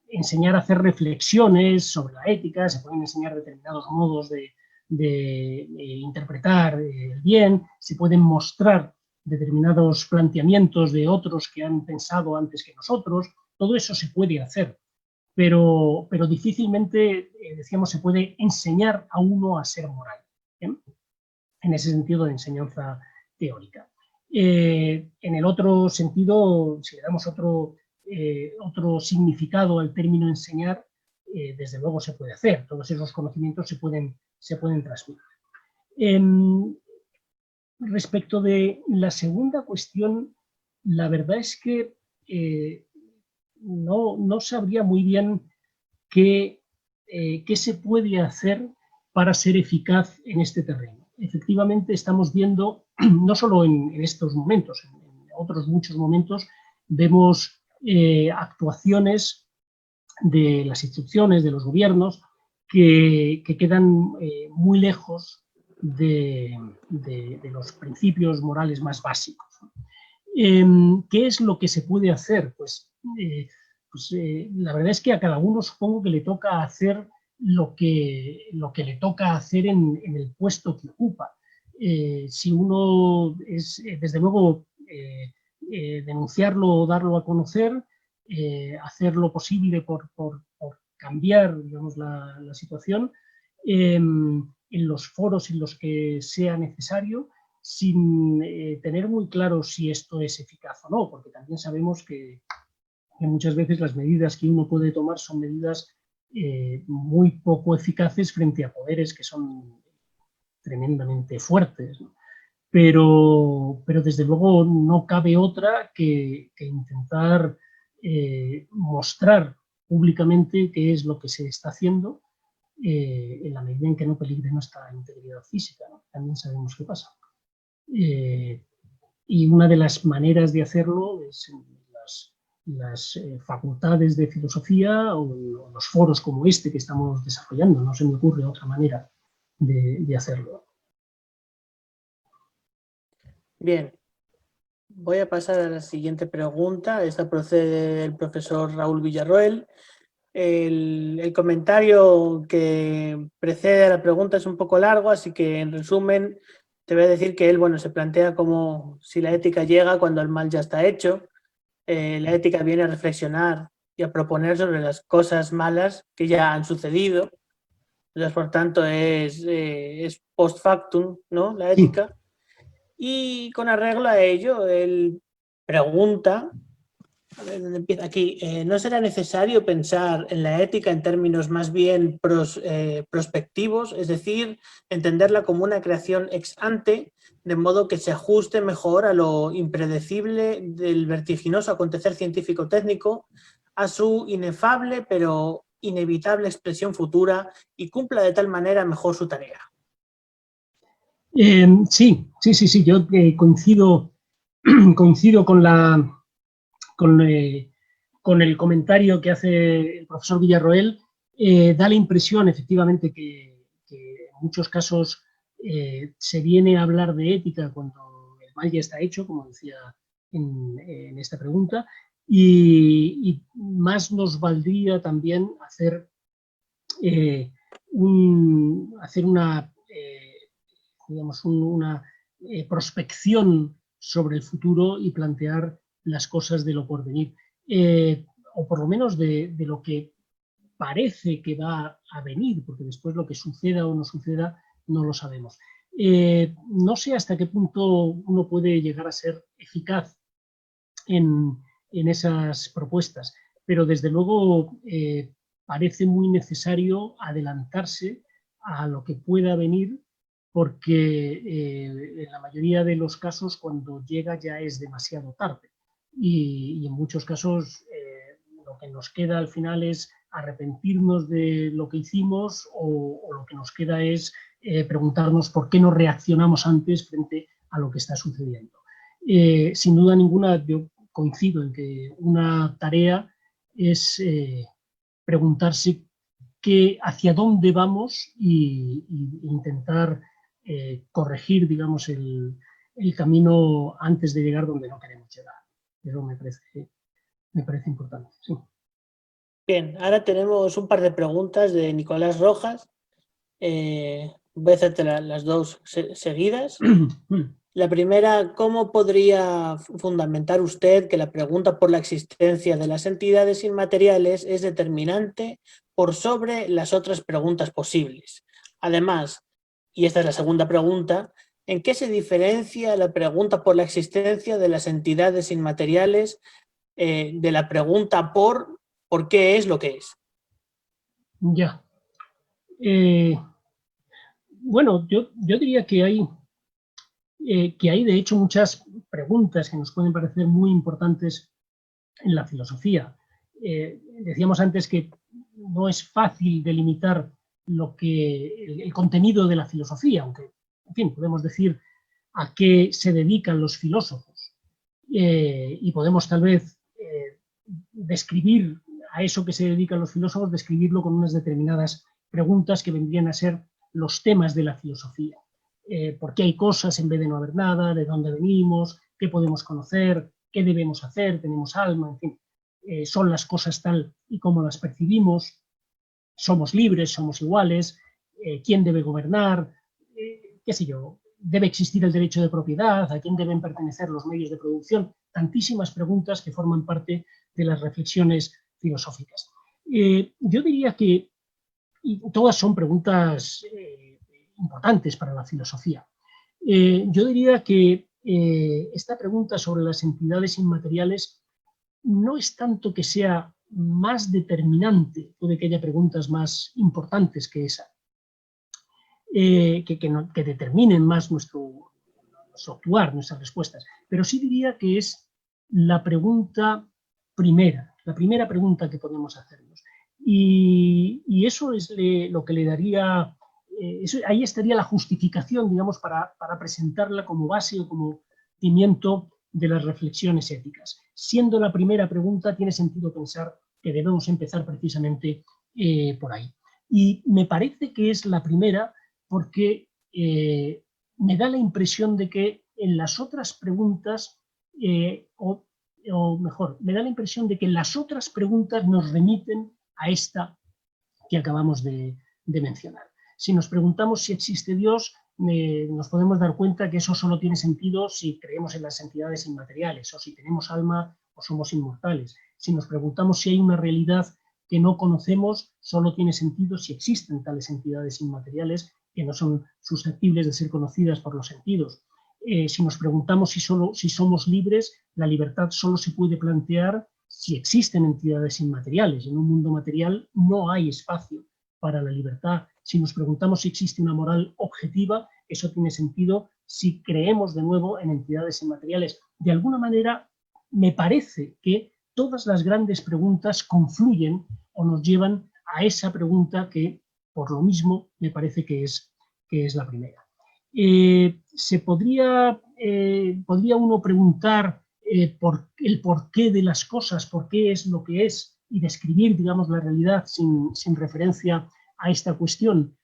enseñar a hacer reflexiones sobre la ética, se pueden enseñar determinados modos de interpretar bien, se pueden mostrar determinados planteamientos de otros que han pensado antes que nosotros, todo eso se puede hacer, pero difícilmente, decíamos, se puede enseñar a uno a ser moral, ¿bien? En ese sentido de enseñanza teórica. En el otro sentido, si le damos otro significado al término enseñar, desde luego se puede hacer, todos esos conocimientos se pueden transmitir. Respecto de la segunda cuestión, la verdad es que no sabría muy bien qué se puede hacer para ser eficaz en este terreno. Efectivamente, estamos viendo, no solo en estos momentos, en otros muchos momentos, vemos actuaciones de las instituciones, de los gobiernos, que quedan muy lejos de los principios morales más básicos. ¿Qué es lo que se puede hacer? Pues la verdad es que a cada uno supongo que le toca hacer lo que le toca hacer en el puesto que ocupa. Si uno es, desde luego, denunciarlo o darlo a conocer, hacer lo posible por cambiar, digamos, la situación en los foros en los que sea necesario, sin tener muy claro si esto es eficaz o no, porque también sabemos que muchas veces las medidas que uno puede tomar son medidas muy poco eficaces frente a poderes que son tremendamente fuertes, ¿no? Pero desde luego no cabe otra que intentar mostrar públicamente qué es lo que se está haciendo en la medida en que no peligre nuestra integridad física, ¿no? También sabemos qué pasa. Y una de las maneras de hacerlo es las facultades de filosofía o los foros como este que estamos desarrollando. No se me ocurre otra manera de hacerlo. Bien, voy a pasar a la siguiente pregunta. Esta procede del profesor Raúl Villarroel. El comentario que precede a la pregunta es un poco largo, así que en resumen te voy a decir que él se plantea como si la ética llega cuando el mal ya está hecho. La ética viene a reflexionar y a proponer sobre las cosas malas que ya han sucedido. Entonces, por tanto, es post factum, ¿no? La ética. Y con arreglo a ello, él pregunta, a ver dónde empieza aquí, ¿no será necesario pensar en la ética en términos más bien prospectivos? Es decir, entenderla como una creación ex ante, de modo que se ajuste mejor a lo impredecible del vertiginoso acontecer científico-técnico, a su inefable pero inevitable expresión futura y cumpla de tal manera mejor su tarea. Sí, yo coincido con el comentario que hace el profesor Villarroel. Da la impresión, efectivamente, que en muchos casos se viene a hablar de ética cuando el mal ya está hecho, como decía en esta pregunta, y más nos valdría también hacer una prospección sobre el futuro y plantear las cosas de lo porvenir, o por lo menos de lo que parece que va a venir, porque después lo que suceda o no suceda no lo sabemos. No sé hasta qué punto uno puede llegar a ser eficaz en esas propuestas, pero desde luego parece muy necesario adelantarse a lo que pueda venir, porque en la mayoría de los casos cuando llega ya es demasiado tarde y en muchos casos lo que nos queda al final es arrepentirnos de lo que hicimos o lo que nos queda es preguntarnos por qué no reaccionamos antes frente a lo que está sucediendo. Sin duda ninguna, yo coincido en que una tarea es preguntarse hacia dónde vamos e intentar corregir, digamos, el camino antes de llegar donde no queremos llegar. Eso me parece importante. Sí. Bien, ahora tenemos un par de preguntas de Nicolás Rojas. Voy a hacerte las dos seguidas. La primera, ¿cómo podría fundamentar usted que la pregunta por la existencia de las entidades inmateriales es determinante por sobre las otras preguntas posibles? Además, y esta es la segunda pregunta, ¿en qué se diferencia la pregunta por la existencia de las entidades inmateriales de la pregunta por qué es lo que es? Ya. Bueno, yo diría que hay de hecho muchas preguntas que nos pueden parecer muy importantes en la filosofía. Decíamos antes que no es fácil delimitar el contenido de la filosofía, aunque, en fin, podemos decir a qué se dedican los filósofos y podemos tal vez describir a eso que se dedican los filósofos, describirlo con unas determinadas preguntas que vendrían a ser los temas de la filosofía. ¿Por qué hay cosas en vez de no haber nada? ¿De dónde venimos? ¿Qué podemos conocer? ¿Qué debemos hacer? ¿Tenemos alma? En fin, son las cosas tal y como las percibimos. ¿Somos libres? ¿Somos iguales? ¿Quién debe gobernar? ¿Qué sé yo? ¿Debe existir el derecho de propiedad? ¿A quién deben pertenecer los medios de producción? Tantísimas preguntas que forman parte de las reflexiones filosóficas. Yo diría que todas son preguntas importantes para la filosofía. Yo diría que esta pregunta sobre las entidades inmateriales no es tanto que sea más determinante, puede que haya preguntas más importantes que esa, que determinen más nuestro actuar, nuestras respuestas, pero sí diría que es la pregunta primera, la primera pregunta que podemos hacernos. Y eso es lo que le daría, ahí estaría la justificación, digamos, para presentarla como base o como cimiento de las reflexiones éticas. Siendo la primera pregunta, tiene sentido pensar que debemos empezar precisamente por ahí. Y me parece que es la primera porque me da la impresión de que en las otras preguntas, o mejor, me da la impresión de que las otras preguntas nos remiten a esta que acabamos de mencionar. Si nos preguntamos si existe Dios, nos podemos dar cuenta que eso solo tiene sentido si creemos en las entidades inmateriales, o si tenemos alma o somos inmortales. Si nos preguntamos si hay una realidad que no conocemos, solo tiene sentido si existen tales entidades inmateriales que no son susceptibles de ser conocidas por los sentidos. Si nos preguntamos si somos libres, la libertad solo se puede plantear si existen entidades inmateriales. En un mundo material no hay espacio para la libertad. Si nos preguntamos si existe una moral objetiva, eso tiene sentido si creemos de nuevo en entidades inmateriales. De alguna manera, me parece que todas las grandes preguntas confluyen o nos llevan a esa pregunta que, por lo mismo, me parece que es la primera. Podría uno preguntar por el porqué de las cosas, por qué es lo que es, y describir, digamos, la realidad sin referencia a esta cuestión.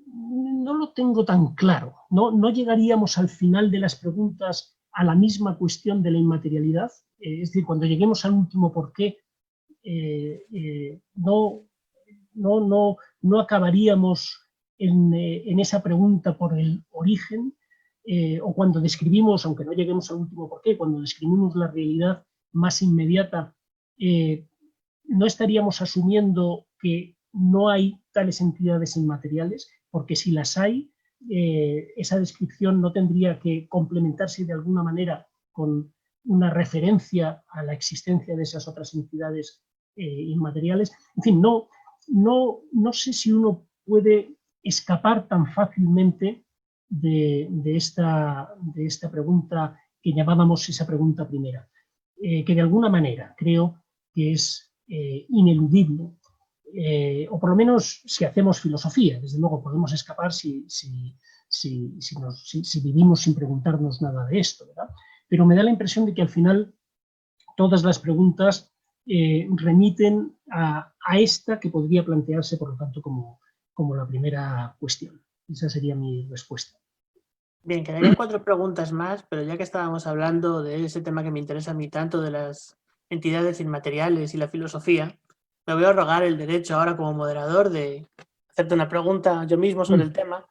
No lo tengo tan claro. No llegaríamos al final de las preguntas a la misma cuestión de la inmaterialidad. Es decir, cuando lleguemos al último porqué, no acabaríamos en esa pregunta por el origen, o cuando describimos, aunque no lleguemos al último porqué, cuando describimos la realidad más inmediata, no estaríamos asumiendo que no hay tales entidades inmateriales, porque si las hay, esa descripción no tendría que complementarse de alguna manera con una referencia a la existencia de esas otras entidades inmateriales. En fin, no sé si uno puede escapar tan fácilmente de esta pregunta que llamábamos esa pregunta primera, que de alguna manera creo que es ineludible, o por lo menos si hacemos filosofía. Desde luego podemos escapar si vivimos sin preguntarnos nada de esto, ¿verdad? Pero me da la impresión de que al final todas las preguntas remiten a esta que podría plantearse, por lo tanto, como la primera cuestión. Esa sería mi respuesta. Bien, quedarían 4 preguntas más, pero ya que estábamos hablando de ese tema que me interesa a mí tanto, de las entidades inmateriales y la filosofía, me voy a rogar el derecho ahora como moderador de hacerte una pregunta yo mismo sobre el tema.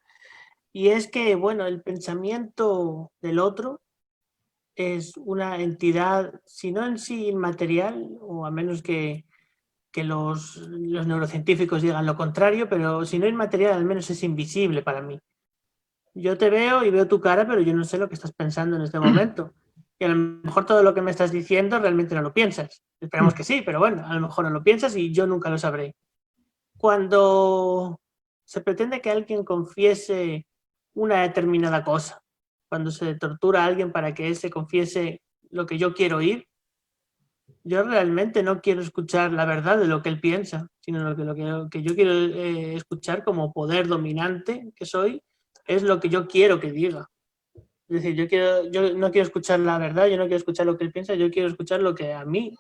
Y es que, bueno, el pensamiento del otro es una entidad, si no en sí inmaterial, o a menos que los neurocientíficos digan lo contrario, pero si no inmaterial, al menos es invisible para mí. Yo te veo y veo tu cara, pero yo no sé lo que estás pensando en este momento. Y a lo mejor todo lo que me estás diciendo realmente no lo piensas. Esperamos que sí, pero bueno, a lo mejor no lo piensas y yo nunca lo sabré. Cuando se pretende que alguien confiese una determinada cosa, cuando se tortura a alguien para que él se confiese lo que yo quiero oír, yo realmente no quiero escuchar la verdad de lo que él piensa, sino lo que yo quiero escuchar como poder dominante que soy, es lo que yo quiero que diga. Es decir, yo no quiero escuchar la verdad, yo no quiero escuchar lo que él piensa, yo quiero escuchar lo que a mí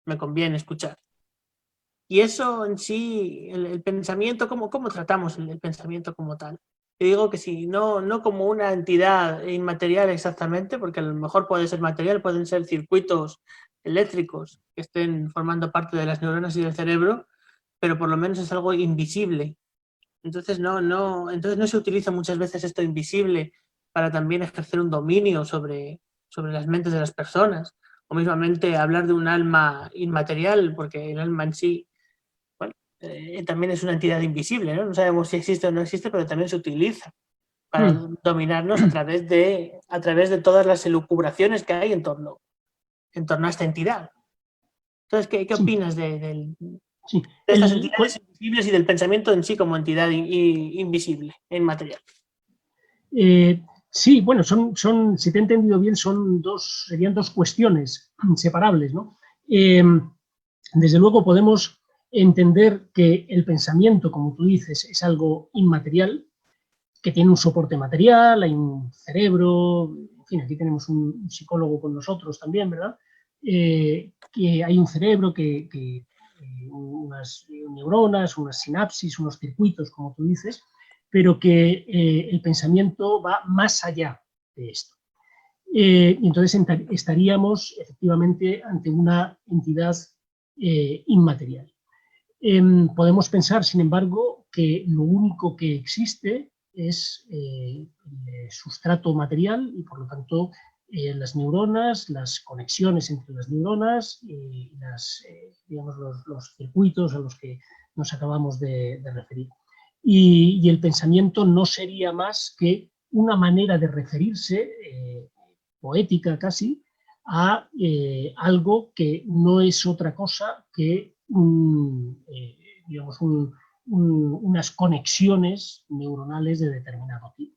me conviene escuchar. Y eso en sí, el pensamiento, ¿cómo tratamos el pensamiento como tal? Yo digo que sí, no como una entidad inmaterial exactamente, porque a lo mejor puede ser material, pueden ser circuitos eléctricos que estén formando parte de las neuronas y del cerebro, pero por lo menos es algo invisible. Entonces entonces no se utiliza muchas veces esto invisible para también ejercer un dominio sobre las mentes de las personas, o mismamente hablar de un alma inmaterial, porque el alma en sí también es una entidad invisible, ¿no? No sabemos si existe o no existe, pero también se utiliza para dominarnos a través de todas las elucubraciones que hay en torno a esta entidad. Entonces, ¿qué opinas de estas entidades invisibles y del pensamiento en sí como entidad invisible, inmaterial? Sí, bueno, si te he entendido bien, serían dos cuestiones separables, ¿no? Desde luego podemos entender que el pensamiento, como tú dices, es algo inmaterial, que tiene un soporte material, hay un cerebro, en fin, aquí tenemos un psicólogo con nosotros también, ¿verdad? Que hay un cerebro, unas neuronas, unas sinapsis, unos circuitos, como tú dices, pero que el pensamiento va más allá de esto. Y entonces estaríamos efectivamente ante una entidad inmaterial. Podemos pensar, sin embargo, que lo único que existe es el sustrato material y, por lo tanto, las neuronas, las conexiones entre las neuronas y digamos, los circuitos a los que nos acabamos de referir. Y el pensamiento no sería más que una manera de referirse, poética casi, a algo que no es otra cosa que digamos unas conexiones neuronales de determinado tipo.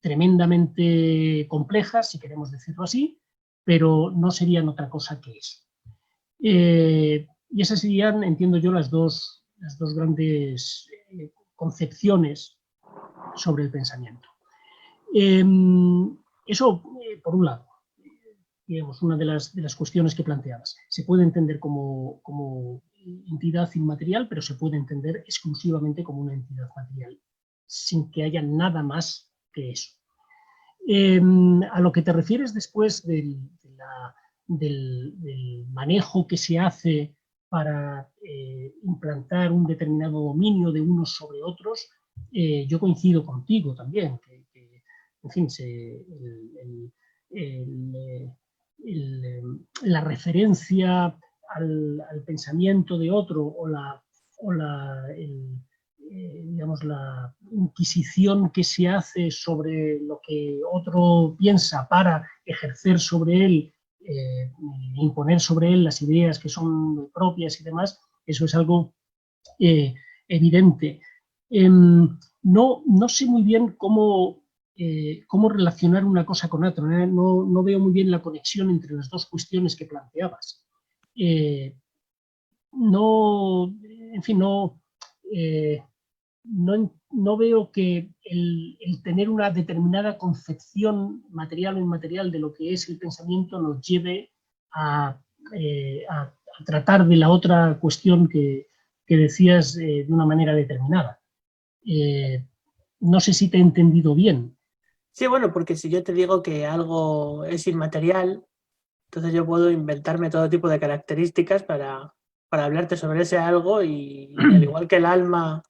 Tremendamente complejas, si queremos decirlo así, pero no serían otra cosa que eso. Y esas serían, entiendo yo, las dos grandes concepciones sobre el pensamiento. Eso, por un lado, digamos, una de las cuestiones que planteabas. Se puede entender como entidad inmaterial, pero se puede entender exclusivamente como una entidad material, sin que haya nada más que eso. A lo que te refieres después del manejo que se hace para implantar un determinado dominio de unos sobre otros, yo coincido contigo también, que en fin, la referencia al pensamiento de otro o digamos, la inquisición que se hace sobre lo que otro piensa para ejercer sobre él, imponer sobre él las ideas que son propias y demás, eso es algo evidente. No sé muy bien cómo relacionar una cosa con otra. No veo muy bien la conexión entre las dos cuestiones que planteabas. En fin, no veo que el tener una determinada concepción material o inmaterial de lo que es el pensamiento nos lleve a tratar de la otra cuestión que decías de una manera determinada. No sé si te he entendido bien. Sí, bueno, porque si yo te digo que algo es inmaterial, entonces yo puedo inventarme todo tipo de características para hablarte sobre ese algo y al igual que el alma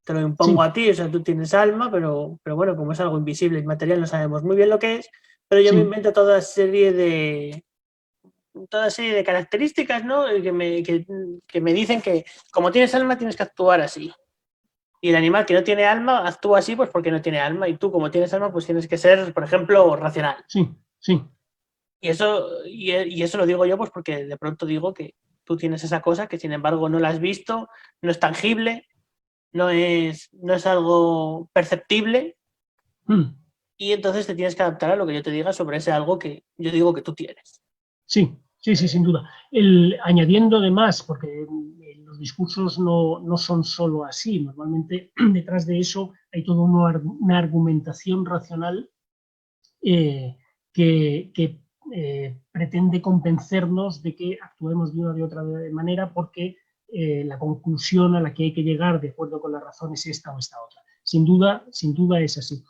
te lo impongo Sí. a ti, o sea, tú tienes alma, pero bueno, como es algo invisible, inmaterial, no sabemos muy bien lo que es, pero yo me Sí. invento toda serie de características, ¿no? Que me dicen que como tienes alma tienes que actuar así. Y el animal que no tiene alma actúa así pues porque no tiene alma, y tú como tienes alma pues tienes que ser, por ejemplo, racional. Sí, sí. Y eso lo digo yo pues porque de pronto digo que tú tienes esa cosa que sin embargo no la has visto, no es tangible, no es algo perceptible, Mm. y entonces te tienes que adaptar a lo que yo te diga sobre ese algo que yo digo que tú tienes. Sí, sí, sí, sin duda. Añadiendo además, porque los discursos no son solo así, normalmente detrás de eso hay toda una argumentación racional que pretende convencernos de que actuemos de una u otra manera porque la conclusión a la que hay que llegar de acuerdo con la razón es esta o esta otra. Sin duda es así.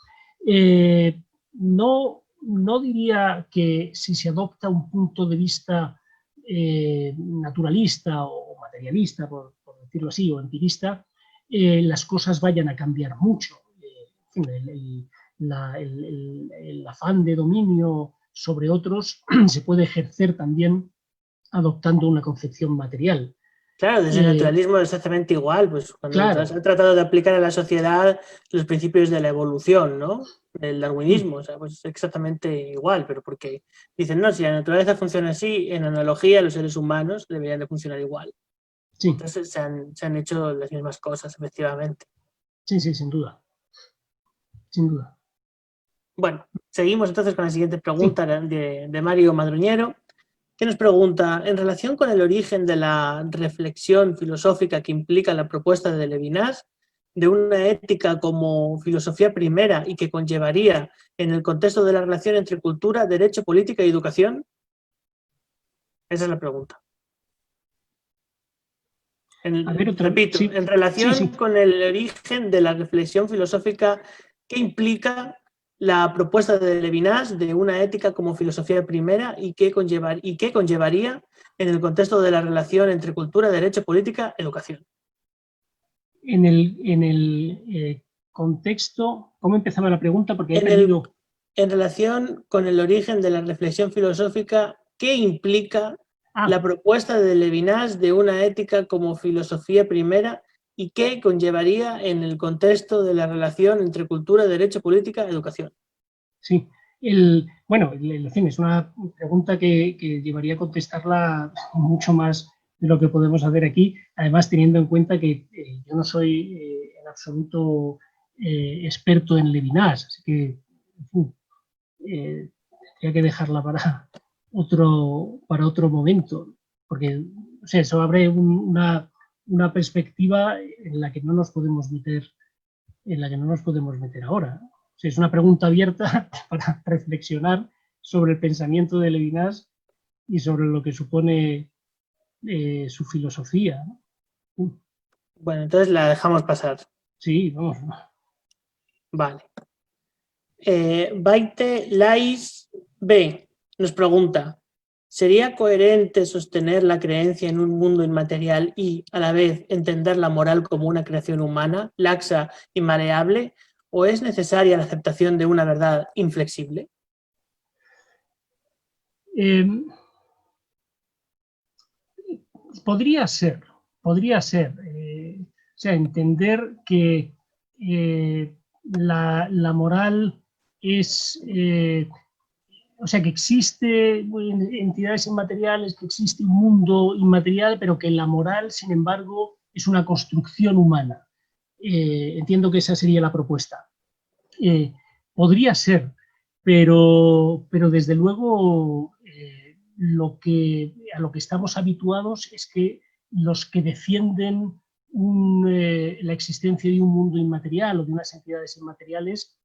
No diría que si se adopta un punto de vista naturalista o materialista, por decirlo así, o empirista, las cosas vayan a cambiar mucho. El afán de dominio sobre otros se puede ejercer también adoptando una concepción material. Claro, desde el naturalismo es exactamente igual, pues cuando Claro. se ha tratado de aplicar a la sociedad los principios de la evolución, ¿no? Del darwinismo, o sea, pues es exactamente igual, pero porque dicen, no, si la naturaleza funciona así, en analogía los seres humanos deberían de funcionar igual. Sí. Entonces se han hecho las mismas cosas, efectivamente. Sí, sí, sin duda. Sin duda. Bueno, seguimos entonces con la siguiente pregunta de Mario Madroñero, que nos pregunta, en relación con el origen de la reflexión filosófica que implica la propuesta de Levinas, de una ética como filosofía primera y que conllevaría en el contexto de la relación entre cultura, derecho, política y educación. Esa es la pregunta. Repito, sí, en relación sí. con el origen de la reflexión filosófica que implica la propuesta de Levinas de una ética como filosofía primera y que conllevaría en el contexto de la relación entre cultura, derecho, política, educación. En el contexto, ¿cómo empezaba la pregunta? Porque he perdido. En relación con el origen de la reflexión filosófica que implica la propuesta de Levinas de una ética como filosofía primera y que conllevaría en el contexto de la relación entre cultura, derecho, política, educación. Sí, bueno, en fin, es una pregunta que llevaría a contestarla mucho más de lo que podemos hacer aquí, además teniendo en cuenta que yo no soy en absoluto experto en Levinas, así que en fin, tendría que dejarla para otro momento, porque o sea, eso abre una perspectiva en la que no nos podemos meter ahora. O sea, es una pregunta abierta para reflexionar sobre el pensamiento de Levinas y sobre lo que supone su filosofía. Bueno, entonces la dejamos pasar. Sí, vamos. Vale. Baite Lais B nos pregunta, ¿sería coherente sostener la creencia en un mundo inmaterial y, a la vez, entender la moral como una creación humana, laxa y maleable, o es necesaria la aceptación de una verdad inflexible? Podría ser. O sea, entender que la moral es... o sea, que existe entidades inmateriales, que existe un mundo inmaterial, pero que la moral, sin embargo, es una construcción humana. Entiendo que esa sería la propuesta. Podría ser, pero desde luego a lo que estamos habituados es que los que defienden la existencia de un mundo inmaterial o de unas entidades inmateriales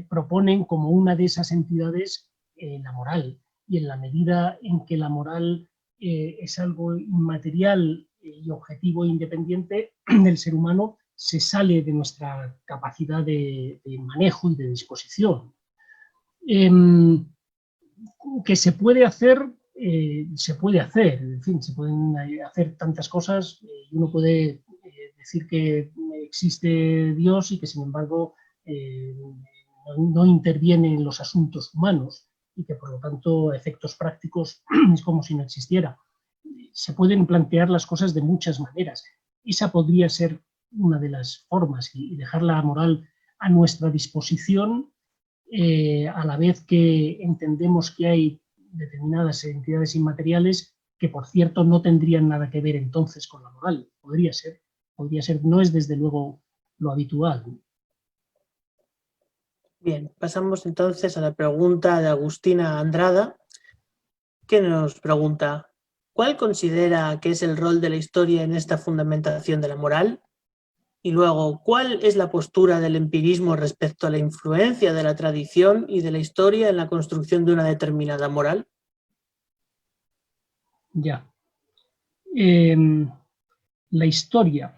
proponen como una de esas entidades la moral. Y en la medida en que la moral es algo inmaterial y objetivo e independiente del ser humano, se sale de nuestra capacidad de manejo y de disposición. Que se puede hacer, en fin, se pueden hacer tantas cosas, y uno puede decir que existe Dios y que sin embargo no interviene en los asuntos humanos y que por lo tanto a efectos prácticos es como si no existiera. Se pueden plantear las cosas de muchas maneras. Esa podría ser una de las formas y dejar la moral a nuestra disposición, a la vez que entendemos que hay determinadas entidades inmateriales que, por cierto, no tendrían nada que ver entonces con la moral. Podría ser, no es desde luego lo habitual. Bien, pasamos entonces a la pregunta de Agustina Andrada, que nos pregunta: ¿cuál considera que es el rol de la historia en esta fundamentación de la moral? Y luego, ¿cuál es la postura del empirismo respecto a la influencia de la tradición y de la historia en la construcción de una determinada moral? Ya. La historia.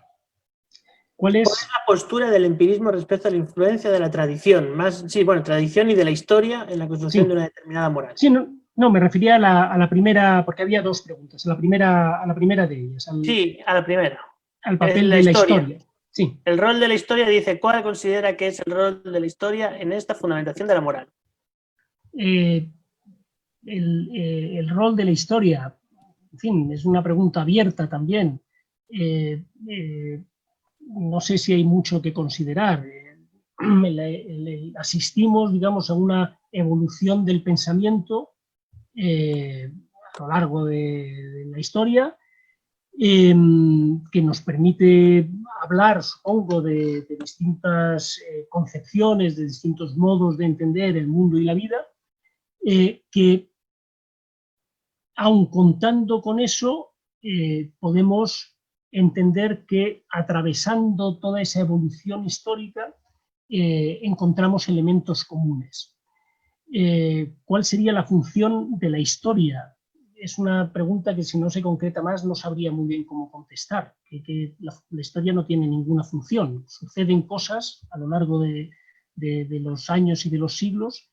¿Cuál es la postura del empirismo respecto a la influencia de la tradición? Tradición y de la historia en la construcción de una determinada moral. Sí, no, me refería a la primera, porque había dos preguntas. A la primera de ellas. A la primera. Al papel de la historia. Sí. El rol de la historia dice: ¿cuál considera que es el rol de la historia en esta fundamentación de la moral? El rol de la historia, en fin, es una pregunta abierta también. No sé si hay mucho que considerar. Asistimos, digamos, a una evolución del pensamiento a lo largo de la historia, que nos permite hablar, supongo, de distintas concepciones, de distintos modos de entender el mundo y la vida, que aun contando con eso, podemos entender que atravesando toda esa evolución histórica encontramos elementos comunes. ¿Cuál sería la función de la historia? Es una pregunta que, si no se concreta más, no sabría muy bien cómo contestar. Que la historia no tiene ninguna función. Suceden cosas a lo largo de los años y de los siglos.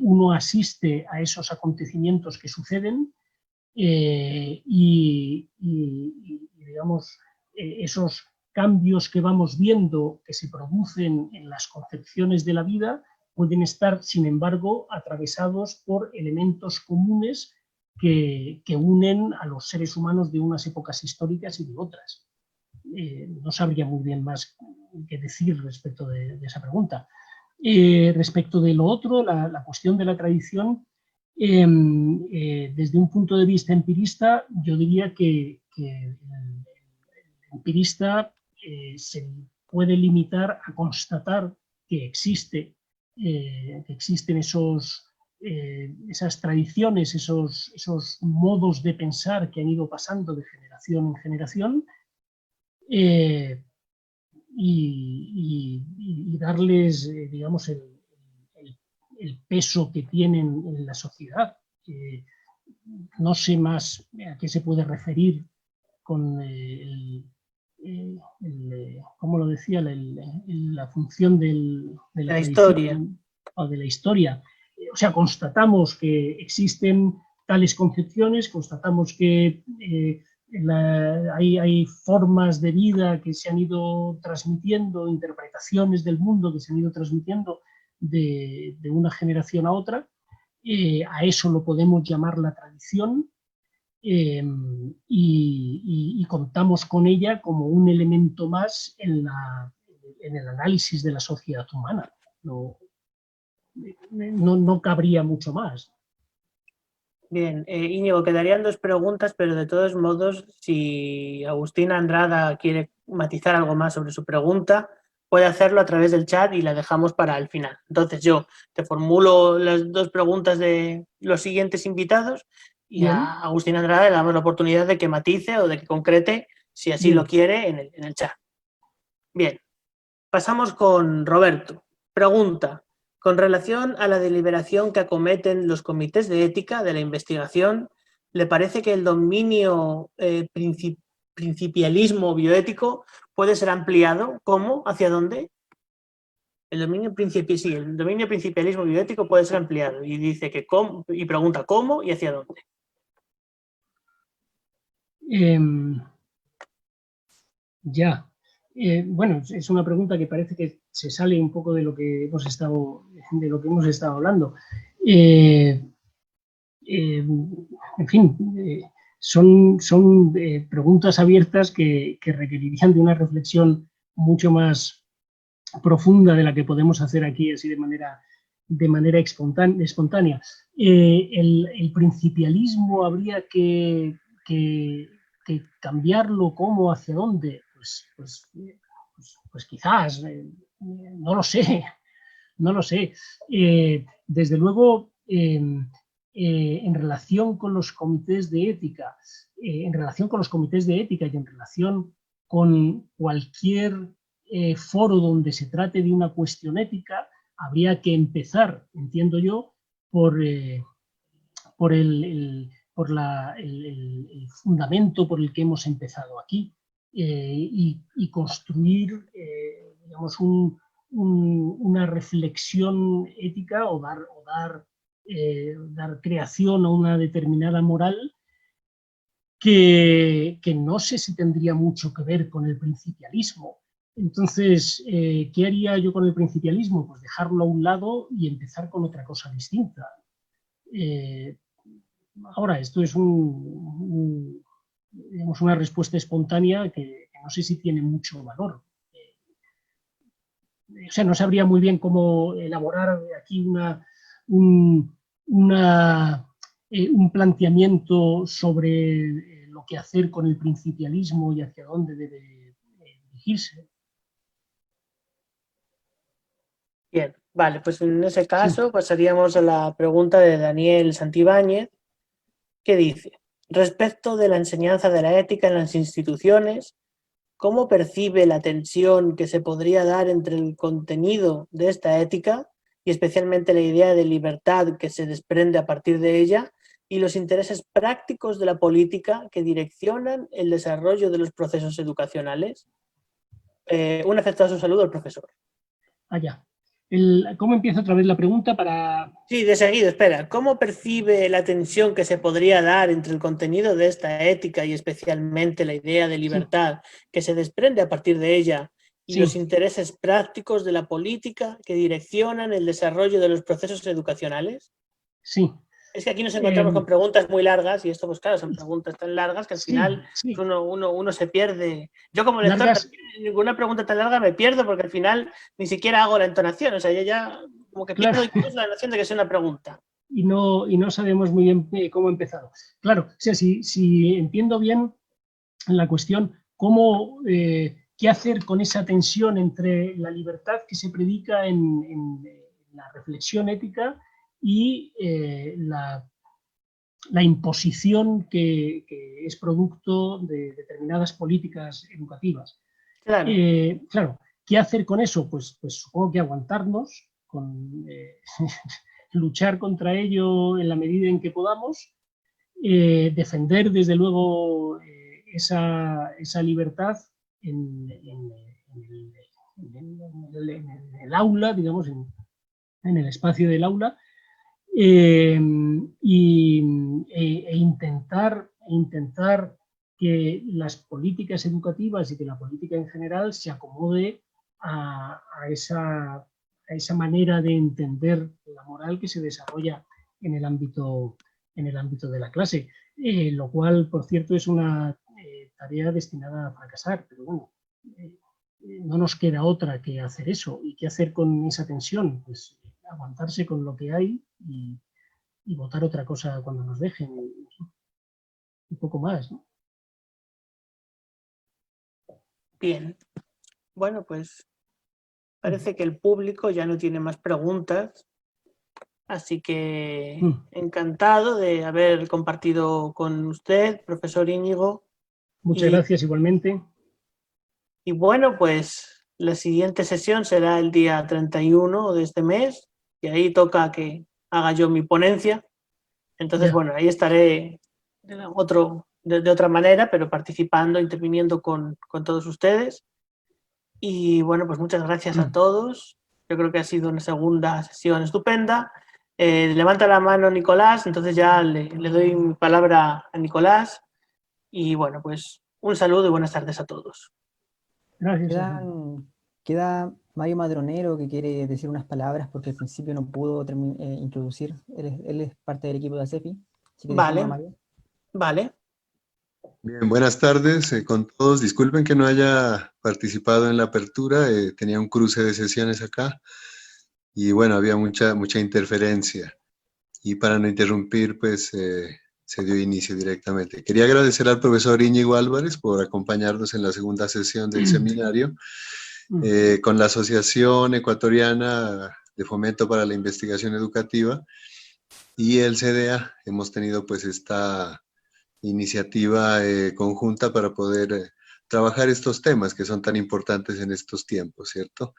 Uno asiste a esos acontecimientos que suceden digamos, esos cambios que vamos viendo que se producen en las concepciones de la vida pueden estar, sin embargo, atravesados por elementos comunes que unen a los seres humanos de unas épocas históricas y de otras. No sabría muy bien más qué decir respecto de esa pregunta. Respecto de lo otro, la cuestión de la tradición, desde un punto de vista empirista, yo diría que el empirista se puede limitar a constatar que existen esas tradiciones, esos modos de pensar que han ido pasando de generación en generación, y darles, digamos, el peso que tienen en la sociedad. No sé más a qué se puede referir con ¿cómo lo decía? La función de la historia. O de la historia. O sea, constatamos que existen tales concepciones, constatamos que hay formas de vida que se han ido transmitiendo, interpretaciones del mundo que se han ido transmitiendo de una generación a otra. A eso lo podemos llamar la tradición, y contamos con ella como un elemento más en el análisis de la sociedad humana. No cabría mucho más. Bien, Íñigo, quedarían dos preguntas, pero de todos modos, si Agustina Andrada quiere matizar algo más sobre su pregunta, puede hacerlo a través del chat y la dejamos para el final. Entonces yo te formulo las dos preguntas de los siguientes invitados y Bien. a Agustina Andrada le damos la oportunidad de que matice o de que concrete, si así lo quiere, en el chat. Bien, pasamos con Roberto. Pregunta: con relación a la deliberación que acometen los comités de ética de la investigación, ¿le parece que el dominio principialismo bioético puede ser ampliado? ¿Cómo? ¿Hacia dónde? El dominio principialismo bioético puede ser ampliado, y dice que cómo, y pregunta cómo y hacia dónde. Ya. Bueno, es una pregunta que parece que se sale un poco de lo que hemos estado hablando. En fin, son preguntas abiertas que requerirían de una reflexión mucho más profunda de la que podemos hacer aquí así de manera espontánea. El principialismo habría que cambiarlo, ¿cómo? ¿Hacia dónde? Pues quizás, no lo sé, no lo sé. Desde luego, en relación con los comités de ética, y en relación con cualquier foro donde se trate de una cuestión ética, habría que empezar, entiendo yo, por el fundamento por el que hemos empezado aquí, y construir, digamos, una reflexión ética o dar creación a una determinada moral que no sé si tendría mucho que ver con el principialismo. Entonces, ¿qué haría yo con el principialismo? Pues dejarlo a un lado y empezar con otra cosa distinta. Ahora, esto es digamos, una respuesta espontánea que no sé si tiene mucho valor. O sea, no sabría muy bien cómo elaborar aquí un planteamiento sobre lo que hacer con el principialismo y hacia dónde debe dirigirse. Bien, vale, pues en ese caso pasaríamos a la pregunta de Daniel Santibáñez, que dice: respecto de la enseñanza de la ética en las instituciones, ¿cómo percibe la tensión que se podría dar entre el contenido de esta ética, y especialmente la idea de libertad que se desprende a partir de ella, y los intereses prácticos de la política que direccionan el desarrollo de los procesos educacionales? Un afectuoso saludo al profesor. Allá. ¿Cómo empieza otra vez la pregunta para...? Sí, de seguido, espera. ¿Cómo percibe la tensión que se podría dar entre el contenido de esta ética y especialmente la idea de libertad que se desprende a partir de ella, y los intereses prácticos de la política que direccionan el desarrollo de los procesos educacionales? Sí. Es que aquí nos encontramos con preguntas muy largas, y esto, pues claro, son preguntas tan largas que al final uno se pierde. Yo como lector, ninguna pregunta tan larga me pierdo, porque al final ni siquiera hago la entonación. O sea, yo ya como que pierdo incluso la noción de que es una pregunta. Y no sabemos muy bien cómo empezar. Claro, o sea, si entiendo bien la cuestión, ¿qué hacer con esa tensión entre la libertad que se predica en la reflexión ética y la imposición que es producto de determinadas políticas educativas? Claro. Claro, ¿qué hacer con eso? Pues supongo que aguantarnos, luchar contra ello en la medida en que podamos, defender desde luego esa libertad en el aula, digamos, en el espacio del aula, e intentar que las políticas educativas y que la política en general se acomode a esa manera de entender la moral que se desarrolla en el ámbito de la clase, lo cual, por cierto, es una tarea destinada a fracasar, pero bueno, no nos queda otra que hacer eso. ¿Y qué hacer con esa tensión? Pues aguantarse con lo que hay y votar otra cosa cuando nos dejen, un poco más, ¿no? Bien. Bueno, pues parece que el público ya no tiene más preguntas, así que encantado de haber compartido con usted, profesor Íñigo. Muchas gracias igualmente. Y bueno, pues la siguiente sesión será el día 31 de este mes, y ahí toca que haga yo mi ponencia. Entonces, bueno, ahí estaré de otra manera, pero participando, interviniendo con todos ustedes. Y bueno, pues muchas gracias a todos. Yo creo que ha sido una segunda sesión estupenda. Levanta la mano Nicolás, entonces ya le doy mi palabra a Nicolás. Y bueno, pues un saludo y buenas tardes a todos. Gracias, Alejandro. Queda Mario Madronero, que quiere decir unas palabras porque al principio no pudo introducir. Él es parte del equipo de ASEFI. Así que dejamos a Vale, Mario. vale. Bien, buenas tardes con todos. Disculpen que no haya participado en la apertura, tenía un cruce de sesiones acá y bueno, había mucha interferencia y para no interrumpir, pues se dio inicio directamente. Quería agradecer al profesor Íñigo Álvarez por acompañarnos en la segunda sesión del seminario con la Asociación Ecuatoriana de Fomento para la Investigación Educativa y el CDA. Hemos tenido pues esta iniciativa conjunta para poder trabajar estos temas que son tan importantes en estos tiempos, ¿cierto?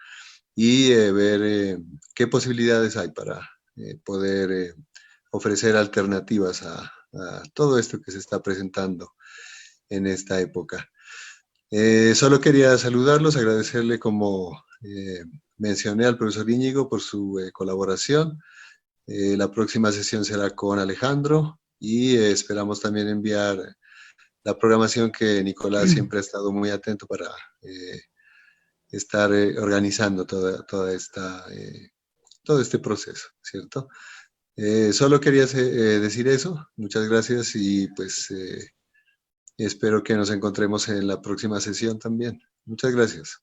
Y ver qué posibilidades hay para poder ofrecer alternativas a todo esto que se está presentando en esta época. Solo quería saludarlos, agradecerle como mencioné al profesor Íñigo por su colaboración. La próxima sesión será con Alejandro y esperamos también enviar la programación que Nicolás siempre ha estado muy atento para estar organizando todo este proceso, ¿cierto? Solo quería decir eso. Muchas gracias y pues espero que nos encontremos en la próxima sesión también. Muchas gracias.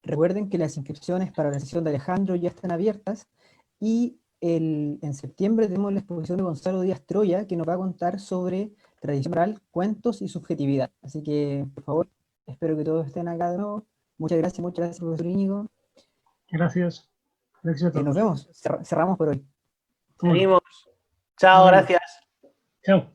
Recuerden que las inscripciones para la sesión de Alejandro ya están abiertas y en septiembre tenemos la exposición de Gonzalo Díaz Troya, que nos va a contar sobre tradición oral, cuentos y subjetividad. Así que, por favor, espero que todos estén acá de nuevo. Muchas gracias, profesor Íñigo. Gracias. Gracias a todos. Nos vemos. Cerramos por hoy. Seguimos. Chao, gracias. Chao.